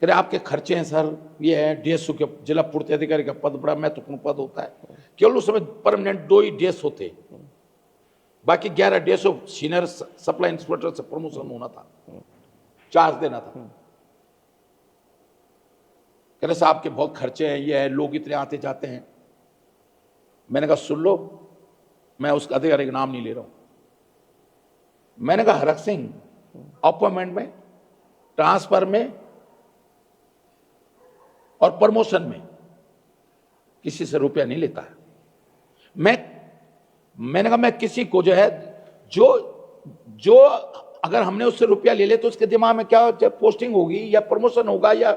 कह रहे आपके खर्चे हैं सर, ये है डीएसओ के जिला पूर्ति अधिकारी का पद बड़ा महत्वपूर्ण पद होता है। केवल उस समय परमानेंट 2 ही डीएसओ थे, बाकी 11 डीएसओ सीनियर सप्लाई इंस्पेक्टर से प्रमोशन होना था, चार्ज देना था। कह रहे साहब के बहुत खर्चे हैं, ये है, लोग इतने आते जाते हैं। मैंने कहा सुन लो, मैं उस अधिकारी का नाम नहीं ले रहा हूं। मैंने कहा हरक सिंह अपॉइंटमेंट में, ट्रांसफर में और प्रमोशन में किसी से रुपया नहीं लेता है। मैंने कहा मैं किसी को जो है, जो अगर हमने उससे रुपया ले ले तो उसके दिमाग में क्या, जब पोस्टिंग होगी या प्रमोशन होगा या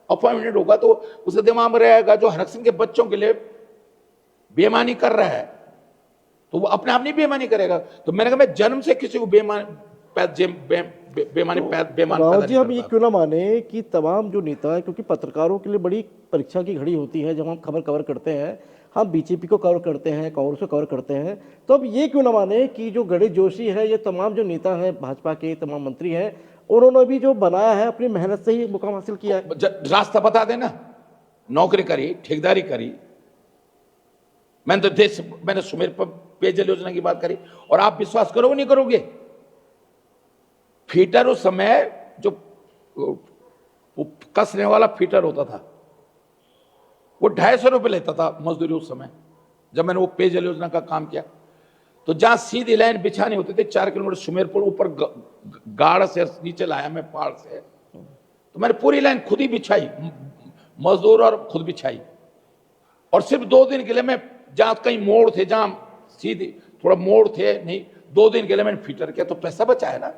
अपॉइंटमेंट होगा, तो उसके दिमाग में रहेगा जो हरक सिंह के बच्चों के लिए बेईमानी कर रहा है, तो वो अपने आप नहीं बेईमानी करेगा। तो मैंने कहा मैं जन्म से किसी को बेईमान
राव जी, हम ये क्यों ना माने कि तमाम जो नेता है, क्योंकि पत्रकारों के लिए बड़ी परीक्षा की घड़ी होती है जब हम खबर कवर करते हैं, हम बीजेपी को कवर करते हैं, कांग्रेस को कवर करते हैं, तो अब ये क्यों ना माने कि जो गणेश जोशी है, ये तमाम जो नेता हैं भाजपा के, तमाम मंत्री हैं, उन्होंने भी जो बनाया है अपनी मेहनत से ही मुकाम हासिल किया है।
रास्ता बता देना, नौकरी करी, ठेकेदारी करी। मैंने सुमेर पर पेयजल योजना की बात करी, और आप विश्वास करोगे नहीं करोगे, फीटर उस समय जो कसने वाला फीटर होता था वो 250 रुपये लेता था मजदूरी उस समय, जब मैंने वो पेयजल योजना का काम किया। तो जहां सीधी लाइन बिछानी होती थी 4 किलोमीटर सुमेरपुर ऊपर गाड़ से नीचे लाया मैं पहाड़ से, तो मैंने पूरी लाइन खुद ही बिछाई, मजदूर और खुद बिछाई। और सिर्फ 2 दिन के लिए मैं, जहां कहीं मोड़ थे, जहां सीधी थोड़ा मोड़ थे नहीं, 2 दिन के लिए मैंने फीटर किया, तो पैसा बचा है ना।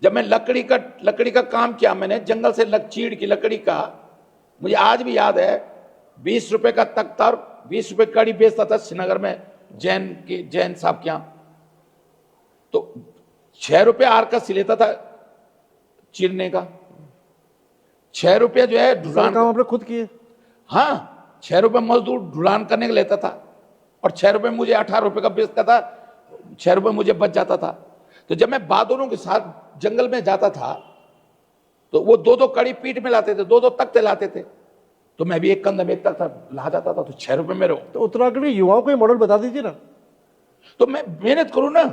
जब मैं लकड़ी का काम किया, मैंने जंगल से चीड़ की लकड़ी का, मुझे आज भी याद है, 20 रुपए का तख्ता और 20 रुपए कड़ी बेचता था श्रीनगर में जैन साहब के यहां, तो 6 रुपए आर का सी लेता था चीरने का, 6 रुपये जो है ढुलान
काम आपने खुद किए?
हाँ, 6 रुपए मजदूर ढुलान करने का लेता था, और 6 रुपए मुझे 18 रुपए का बेचता था, 6 रुपए मुझे बच जाता था। तो जब मैं बहादुरों के साथ जंगल में जाता था, तो वो 2-2 कड़ी पीठ में लाते थे, 2-2 तख्ते लाते थे, तो मैं भी एक कंधे में एक तख्ता ला जाता था, तो 6 रुपए मेरे।
तो उत्तराखंड के युवाओं को ये मॉडल बता दीजिए ना।
तो मैं मेहनत करूं ना,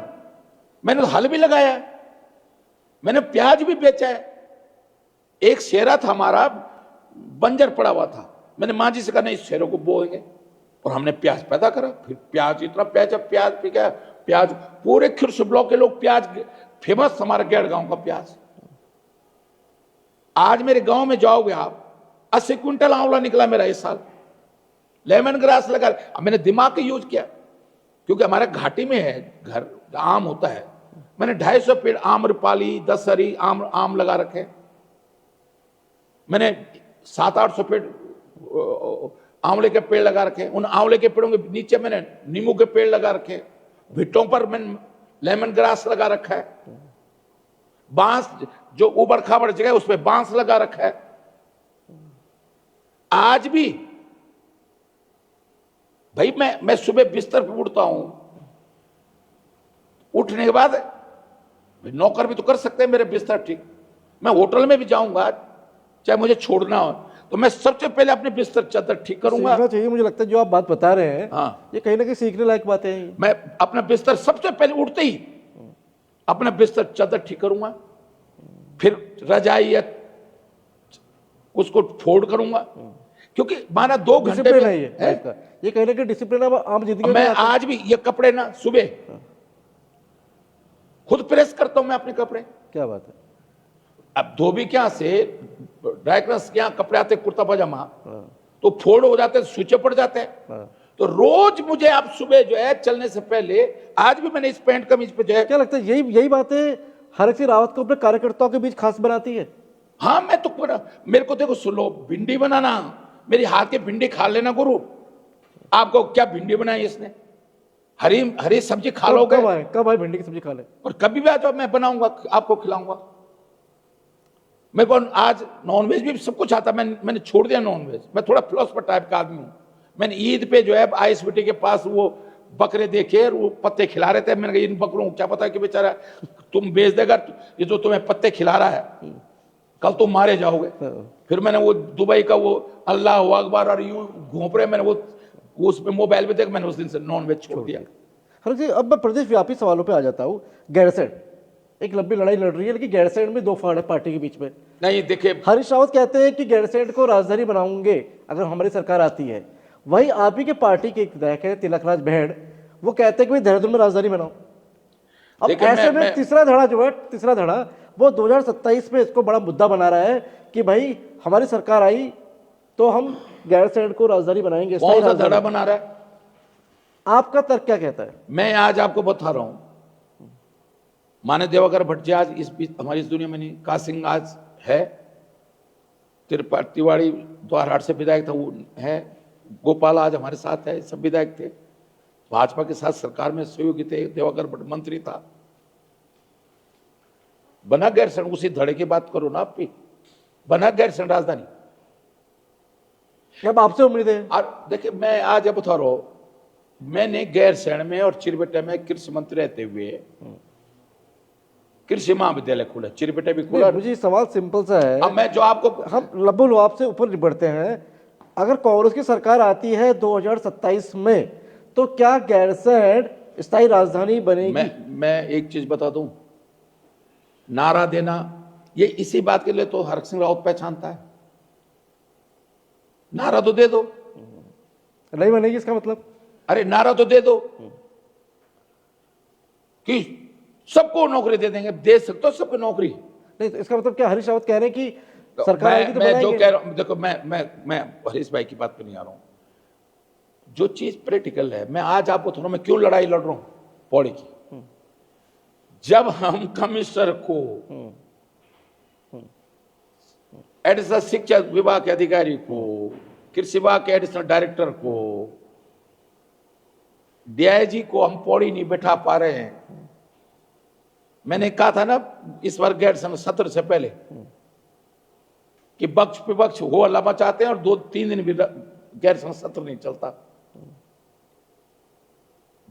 मैंने तो हल भी लगाया, मैंने प्याज भी बेचा है। एक शेरा था हमारा, बंजर पड़ा हुआ था, मैंने माँ जी से कहा नहीं, इस शेरों को बोएंगे, और हमने प्याज पैदा करा। फिर प्याज इतना प्याज पी गया, प्याज पूरे खिरसू ब्लॉक के लोग, प्याज फेमस हमारे गेड़ गांव का प्याज। आज मेरे गांव में जाओगे आप, 80 क्विंटल आंवला निकला मेरा इस साल, लेमन ग्रास लगा। अब मैंने दिमाग का यूज किया, क्योंकि हमारे घाटी में है घर, आम होता है, मैंने 250 पेड़ आम्रपाली, दशहरी आम लगा रखे। मैंने 700-800 पेड़ आंवले के पेड़ लगा रखे, उन आंवले के पेड़ों के नीचे मैंने नींबू के पेड़ लगा रखे, भिट्टों पर मैंने लेमन ग्रास लगा रखा है, बांस जो उबड़ खाबड़ जगह उस पर बांस लगा रखा है। आज भी भाई मैं सुबह बिस्तर पर उठता हूं, उठने के बाद नौकर भी तो कर सकते हैं मेरे बिस्तर ठीक। मैं होटल में भी जाऊंगा, चाहे मुझे छोड़ना हो, तो मैं सबसे पहले अपने बिस्तर चादर ठीक करूंगा।
सीखना चाहिए, मुझे लगता है जो आप बात बता रहे हैं,
हाँ,
ये कहीं ना कहीं सीखने लायक बातें हैं।
मैं अपना बिस्तर सबसे पहले उठते ही अपना बिस्तर चादर ठीक करूंगा, फिर रजाई या उसको फोल्ड करूंगा, क्योंकि माना 2 घंटे में
ये कहीं ना कहीं डिसिप्लिन अब आम जिंदगी में
मैं आज भी ये कपड़े ना सुबह खुद प्रेस करता हूं मैं अपने कपड़े।
क्या बात है।
अब धोबी क्या से ड्राई क्लीनर्स क्या कपड़े आते कुर्ता पजामा,
हाँ,
तो फोल्ड हो जाते हैं, स्विच पड़ जाते हैं।
हाँ।
तो रोज मुझे अब सुबह जो है चलने से पहले, आज भी मैंने इस पैंट कमीज पे जो है,
क्या लगता है यही बातें हरक सिंह रावत को अपने कार्यकर्ताओं के बीच खास बनाती है?
हाँ मैं तो मेरे को देखो सुनो, भिंडी बनाना, मेरी हाथ की भिंडी खा लेना गुरु। आपको क्या भिंडी बनाई इसने? हरी हरी सब्जी खा लोगे।
कब आए भिंडी की सब्जी खा ले?
और कभी भी आ जाओ, मैं बनाऊंगा, आपको खिलाऊंगा। मेरे को आज नॉनवेज भी सब कुछ आता, मैंने छोड़ दिया नॉनवेज। मैं थोड़ा फिलोसफर टाइप का आदमी हूँ। मैंने ईद पे जो है आइस बेटे के पास वो बकरे देखे और वो पत्ते खिला रहे थे। मैंने कहा इन बकरों को क्या पता कि बेचारा तुम बेच देगा, ये जो तुम्हें पत्ते खिला रहा है कल तुम मारे जाओगे। फिर मैंने वो दुबई का वो अल्लाह अकबर और यूं घोंप रहे, मैंने वो उसमें मोबाइल पे देख, मैंने उस दिन से नॉनवेज छोड़ दिया।
हरक जी, अब मैं प्रदेश व्यापी सवालों पे आ जाता हूँ। गैरसैंण एक लंबी लड़ाई लड़ रही है, लेकिन गैरसैंण में दो फाड़ है पार्टी के बीच में।
नहीं देखिए,
हरीश रावत कहते हैं कि गैरसैंण को राजधानी बनाऊंगे अगर हमारी सरकार आती है। वहीं आप ही के पार्टी के एक विधायक है तिलकराज बहड़, वो कहते हैं कि भाई देहरादून में राजधानी बनाओ। अब ऐसे में तीसरा धड़ा वो 2027 में इसको बड़ा मुद्दा बना रहा है कि भाई हमारी सरकार आई तो हम गैरसैंण को राजधानी बनाएंगे।
कौन सा धड़ा बना रहा है?
आपका तर्क क्या कहता है?
मैं आज आपको बता रहा हूं, माने देवाकर भट्ट जी आज इस बीच हमारी इस दुनिया में नहीं, कासिंग आज है, तिवाड़ी द्वारहाट से विधायक था वो है, गोपाल आज हमारे साथ है, सब विधायक थे, भाजपा के साथ सरकार में सहयोगी थे, देवाकर भट्ट मंत्री था। बना गैरसैंण, उसी धड़े की बात करो ना आप भी, बना गैरसैंण राजधानी।
अब आपसे उम्मीद है?
और देखिए मैं आज बता रहा हूं, मैंने गैरसैंण में और चिरबेटा में कृषि मंत्री रहते हुए कृषि महाविद्यालय खोला, चिरबेटा भी खोला।
मुझे सवाल सिंपल सा है,
अब मैं जो आपको
हम लब्बो लुआब से ऊपर बढ़ते हैं। अगर कांग्रेस की सरकार आती है 2027 में तो क्या गैरसैंण स्थायी राजधानी बनेगी?
मैं एक चीज बता दूं, नारा देना ये इसी बात के लिए तो हरक सिंह रावत पहचानता है। नारा तो दे दो,
नहीं बनेगी इसका मतलब?
अरे नारा तो दे दो कि सबको नौकरी दे देंगे, दे सकते हो सबको नौकरी।
नहीं तो इसका मतलब क्या हरीश रावत कह रहे हैं कि सरकार आएगी तो
मैं जो
बनाएंगे?
कह रहा हूं, देखो मैं हरीश भाई की बात पे नहीं आ रहा हूं। जो चीज प्रैक्टिकल है, मैं आज आपको थोड़ा, मैं क्यों लड़ाई लड़ रहा हूं पौड़ी की। जब हम कमिश्नर को, एडिशनल शिक्षा विभाग के अधिकारी को, कृषि विभाग के एडिशनल डायरेक्टर को, डीआईजी को हम पौड़ी नहीं बैठा पा रहे हैं। मैंने कहा था ना इस बार गैरसैंण सत्र से पहले कि पक्ष विपक्ष हो लंबा चाहते हैं और 2-3 दिन भी गैरसैंण सत्र नहीं चलता,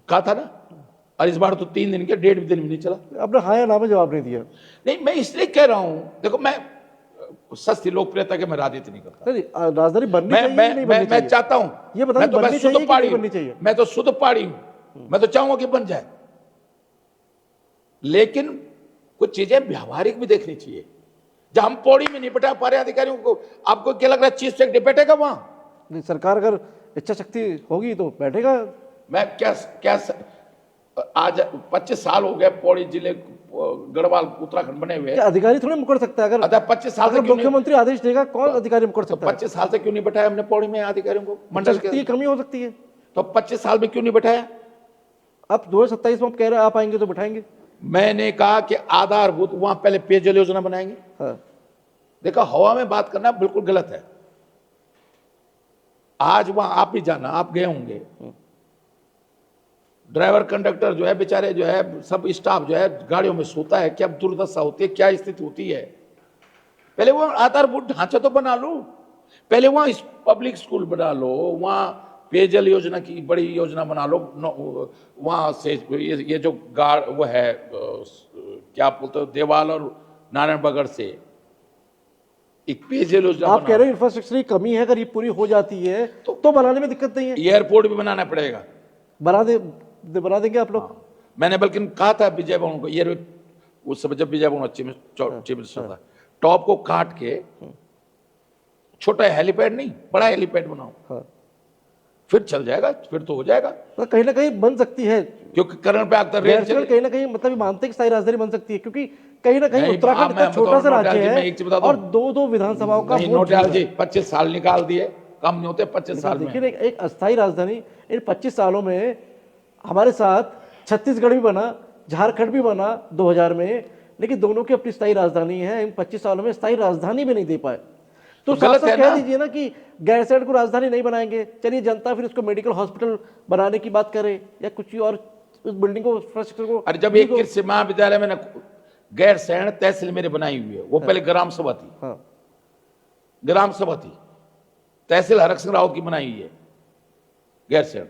कहा था ना। और इस बार तो 3 दिन के 1.5 दिन भी नहीं चला।
आपने हाँ या ना में जवाब नहीं दिया।
नहीं मैं इसलिए कह रहा हूं, देखो मैं सस्ती लोकप्रियता के मैं राजनीति नहीं करता।
राजधानी बननी चाहिए नहीं बननी चाहिए?
मैं चाहता हूं,
ये बताइए, बननी चाहिए कि नहीं बननी चाहिए?
मैं तो शुद्ध पहाड़ी हूं, मैं तो चाहूंगा कि बन जाए, लेकिन कुछ चीजें व्यवहारिक भी देखनी चाहिए। जब हम पौड़ी में नहीं बैठा पा रहे अधिकारियों को, आपको क्या लग रहा है चीफ सेक्रेटरी बैठेगा वहां?
नहीं, सरकार अगर इच्छा शक्ति होगी तो बैठेगा।
मैं क्या आज 25 साल हो गए पौड़ी जिले गढ़वाल उत्तराखंड बने हुए,
अधिकारी थोड़े मुकर सकता है? अगर
25 साल से
मुख्यमंत्री आदेश देगा कौन अधिकारी मुकर सकता है?
25 साल से क्यों नहीं बैठाया हमने पौड़ी में अधिकारियों को?
मंडल की कमी हो सकती है
तो 25 साल में क्यों नहीं बैठाया?
अब 2027 में आप कह रहे हैं आप आएंगे तो बैठाएंगे।
मैंने कहा कि आधारभूत वहां पहले पेयजल योजना बनाएंगे।
हाँ।
देखा, हवा में बात करना बिल्कुल गलत है। आज वहां आप भी जाना, आप गए होंगे, ड्राइवर कंडक्टर जो है बेचारे जो है सब स्टाफ जो है गाड़ियों में सोता है, क्या दुर्दशा होती है, क्या स्थिति होती है। पहले वो आधारभूत ढांचा तो बना लो, पहले वहां पब्लिक स्कूल बना लो, वहां पेयजल योजना की बड़ी योजना बना लो, वहां से ये जो वो है क्या बोलते हो देवाल और नारायणबगड़ से एक पेयजल योजना।
आप कह रहे हैं इंफ्रास्ट्रक्चर की कमी है, अगर ये पूरी हो जाती है तो बनाने में दिक्कत नहीं है।
एयरपोर्ट भी बनाना पड़ेगा,
बना देंगे आप लोग।
हाँ। मैंने बल्कि कहा था विजय भवन को, ये उस समय जब विजय भवन चीफ मिनिस्टर था, टॉप को काट के छोटा हेलीपैड नहीं बड़ा हेलीपैड बनाओ।
हाँ।
फिर चल जाएगा, फिर तो हो जाएगा,
तो कहीं ना कहीं बन सकती है।
क्योंकि करण पे आकर रेल
गैरसैंण कहीं ना कहीं मतलब ये मानते हैं कि स्थायी राजधानी बन सकती है, क्योंकि कहीं ना कहीं
नहीं,
उत्तराखंड
मैं
इतना छोटा सा
बताऊं
राज्य
नौटियाल जी, मैं
है
एक चीज बता दूं।
और दो विधानसभाओं का
नहीं
वोट
नोटियाल
जुड़ा है।
जी, 25 साल निकाल दिए, कम नहीं होते 25 साल में।
देखिए एक अस्थायी राजधानी इन 25 सालों में हमारे साथ छत्तीसगढ़ भी बना, झारखंड भी बना 2000 में, लेकिन दोनों की अपनी स्थायी राजधानी है। इन 25 सालों में स्थायी राजधानी भी नहीं दे पाए। तो साफ
गलत
साफ
है
कह
ना।
दीजिए ना कि गैरसैंण को राजधानी नहीं बनाएंगे, चलिए जनता फिर उसको मेडिकल हॉस्पिटल बनाने की बात करे या कुछ और उस बिल्डिंग को इंफ्रास्ट्रक्चर को।
अरे जब एक कृषि महाविद्यालय में गैरसैंण तहसील मेरे बनाई हुई है, वो पहले ग्राम सभा थी,
हाँ
ग्राम सभा थी, तहसील हरक सिंह रावत की बनाई हुई है गैरसैंण।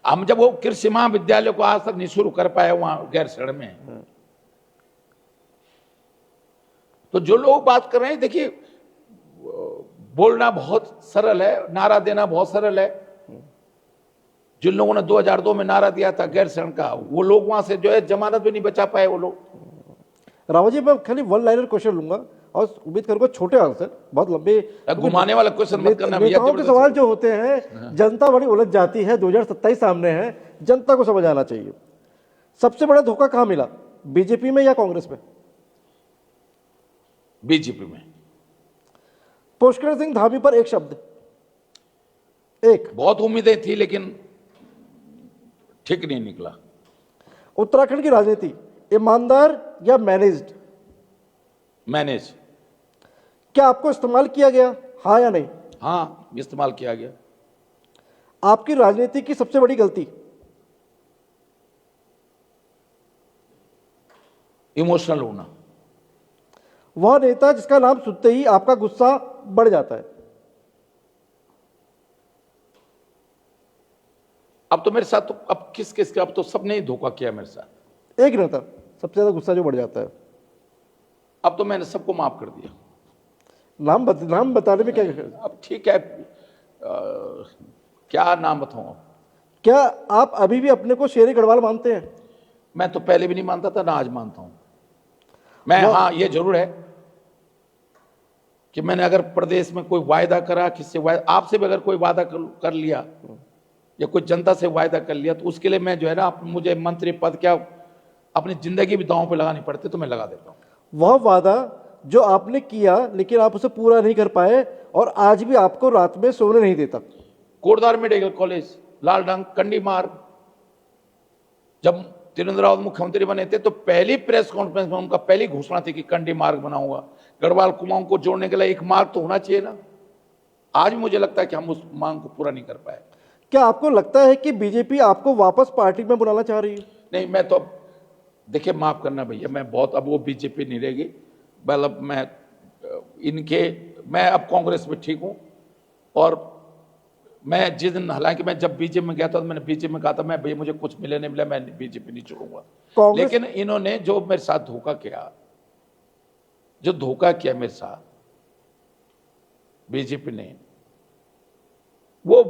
हम जब वो कृषि महाविद्यालय को आज तक नहीं शुरू कर पाए वहां गैरसैंण में, तो जो लोग बात कर रहे हैं, देखिए बोलना बहुत सरल है, नारा देना बहुत सरल है। जिन लोगों ने 2002 में नारा दिया था गैरसैंण का, वो लोग वहां से जो है जमानत भी नहीं बचा पाए वो लोग।
रावत जी, मैं खाली वन लाइनर क्वेश्चन लूंगा और उम्मीद करूंगा छोटे आंसर, बहुत लंबे
घुमाने वाला क्वेश्चन मत करना भैया।
नेताओं के सवाल जो होते हैं, जनता बड़ी उलझ जाती है। 2027 सामने है, जनता को समझ आना चाहिए। सबसे बड़ा धोखा कहां मिला, बीजेपी में या कांग्रेस में?
बीजेपी में।
पुष्कर सिंह धामी पर एक शब्द। एक,
बहुत उम्मीदें थी लेकिन ठीक नहीं निकला।
उत्तराखंड की राजनीति ईमानदार या मैनेज्ड?
मैनेज।
क्या आपको इस्तेमाल किया गया, हाँ या नहीं?
हाँ, इस्तेमाल किया गया।
आपकी राजनीति की सबसे बड़ी गलती?
इमोशनल होना।
वह नेता जिसका नाम सुनते ही आपका गुस्सा बढ़ जाता है?
अब तो मेरे साथ तो अब किस किस का, अब तो सबने ही धोखा किया मेरे साथ।
एक नेता सबसे ज्यादा गुस्सा जो बढ़ जाता है?
अब तो मैंने सबको माफ कर दिया।
नाम बताने में क्या?
अब ठीक है, क्या नाम बताऊं।
क्या आप अभी भी अपने को शेर गढ़वाल मानते हैं?
मैं तो पहले भी नहीं मानता था, ना आज मानता हूं मैं। हाँ, ये जरूर है कि मैंने अगर प्रदेश में कोई वायदा करा, किससे वायदा, आपसे भी अगर कोई वादा कर लिया या कोई जनता से वायदा कर लिया, तो उसके लिए मैं जो है ना, मुझे मंत्री पद क्या अपनी जिंदगी भी दांव पे लगानी पड़ती, तो मैं लगा देता हूं।
वह वादा जो आपने किया लेकिन आप उसे पूरा नहीं कर पाए और आज भी आपको रात में सोने नहीं देता।
कोटद्वार मेडिकल कॉलेज, लालडंग, कंडी मार्ग, जब त्रिवेंद्र रावत मुख्यमंत्री बने थे तो पहली प्रेस कॉन्फ्रेंस में उनका पहली घोषणा थी कि कंडी मार्ग बनाऊंगा। गढ़वाल कुमाऊं को जोड़ने के लिए एक मार्ग तो होना चाहिए ना। आज भी मुझे लगता है कि हम उस मांग को पूरा नहीं कर पाए।
क्या आपको लगता है कि बीजेपी आपको वापस पार्टी में बुलाना चाह रही है?
नहीं, मैं तो देखिए, माफ करना भैया, मैं बहुत, अब वो बीजेपी नहीं रहेगी, मतलब मैं अब कांग्रेस में ठीक हूं। और मैं जिस दिन, हालांकि मैं जब बीजेपी में गया था तो मैंने बीजेपी में कहा था मैं भैया मुझे कुछ मिले नहीं मिला, मैं बीजेपी नहीं छोड़ूंगा। लेकिन इन्होंने जो मेरे साथ धोखा किया, जो धोखा किया मेरे साथ बीजेपी ने, वो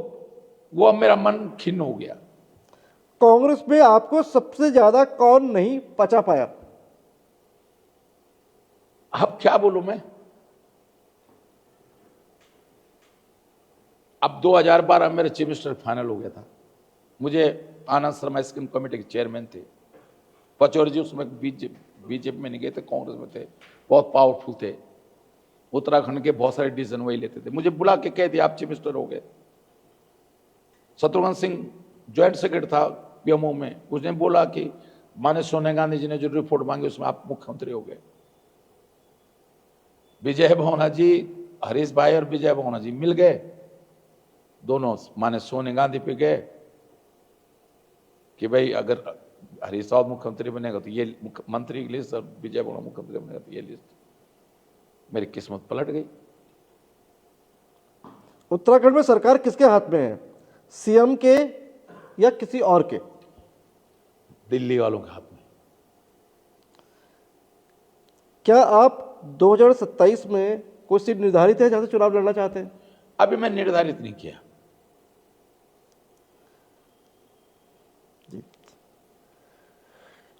अब मेरा मन खिन्न हो गया।
कांग्रेस में आपको सबसे ज्यादा कौन नहीं पचा पाया?
अब क्या बोलूं मैं। अब 2012 मेरे चीफ मिनिस्टर फाइनल हो गया था। मुझे आनंद शर्मा स्कीम कमेटी के चेयरमैन थे। पचौरी जी उसमें बीजेपी में नहीं गए थे, कांग्रेस में थे, बहुत पावरफुल थे। उत्तराखंड के बहुत सारे डिसीजन वही लेते थे। मुझे बुला के कह दिया आप चीफ मिनिस्टर हो गए। शत्रुघ्न सिंह ज्वाइंट सेक्रेटरी था पीएमओ में, उसने बोला कि माननीय सोनिया गांधी जी ने जो रिपोर्ट मांगी उसमें आप मुख्यमंत्री हो गए। विजय भावना जी, हरीश भाई और विजय भावना जी मिल गए, दोनों माननीय सोनिया गांधी पे गए कि भाई अगर हरीश रावत मुख्यमंत्री बनेगा तो ये मंत्री की लिस्ट, और विजय भावना मुख्यमंत्री बनेगा तो ये लिस्ट। मेरी किस्मत पलट गई।
उत्तराखंड में सरकार किसके हाथ में है, सीएम के या किसी और के?
दिल्ली वालों के हाथ में।
क्या आप 2027 में कोई सीट निर्धारित है जहां से चुनाव लड़ना चाहते हैं?
अभी मैं निर्धारित नहीं किया।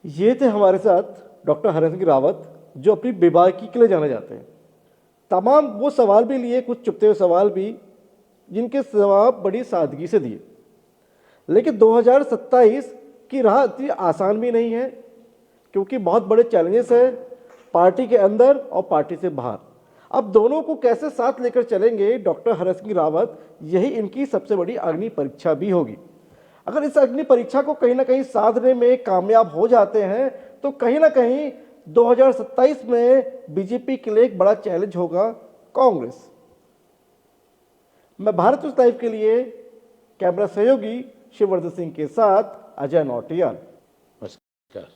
ये थे हमारे साथ डॉक्टर हरेंद्र सिंह रावत, जो अपनी बेबाकी के लिए जाने जाते हैं। तमाम वो सवाल भी लिए, कुछ चुपते हुए सवाल भी, जिनके जवाब बड़ी सादगी से दिए। लेकिन 2027 की राह इतनी आसान भी नहीं है, क्योंकि बहुत बड़े चैलेंजेस हैं पार्टी के अंदर और पार्टी से बाहर। अब दोनों को कैसे साथ लेकर चलेंगे डॉक्टर हरक सिंह रावत, यही इनकी सबसे बड़ी अग्नि परीक्षा भी होगी। अगर इस अग्नि परीक्षा को कहीं ना कहीं साधने में कामयाब हो जाते हैं तो कहीं ना कहीं 2027 में बीजेपी के लिए एक बड़ा चैलेंज होगा कांग्रेस। मैं भारत न्यूज़ लाइव के लिए कैमरा सहयोगी शिववर्धन सिंह के साथ अजय नौटियाल।
नमस्कार।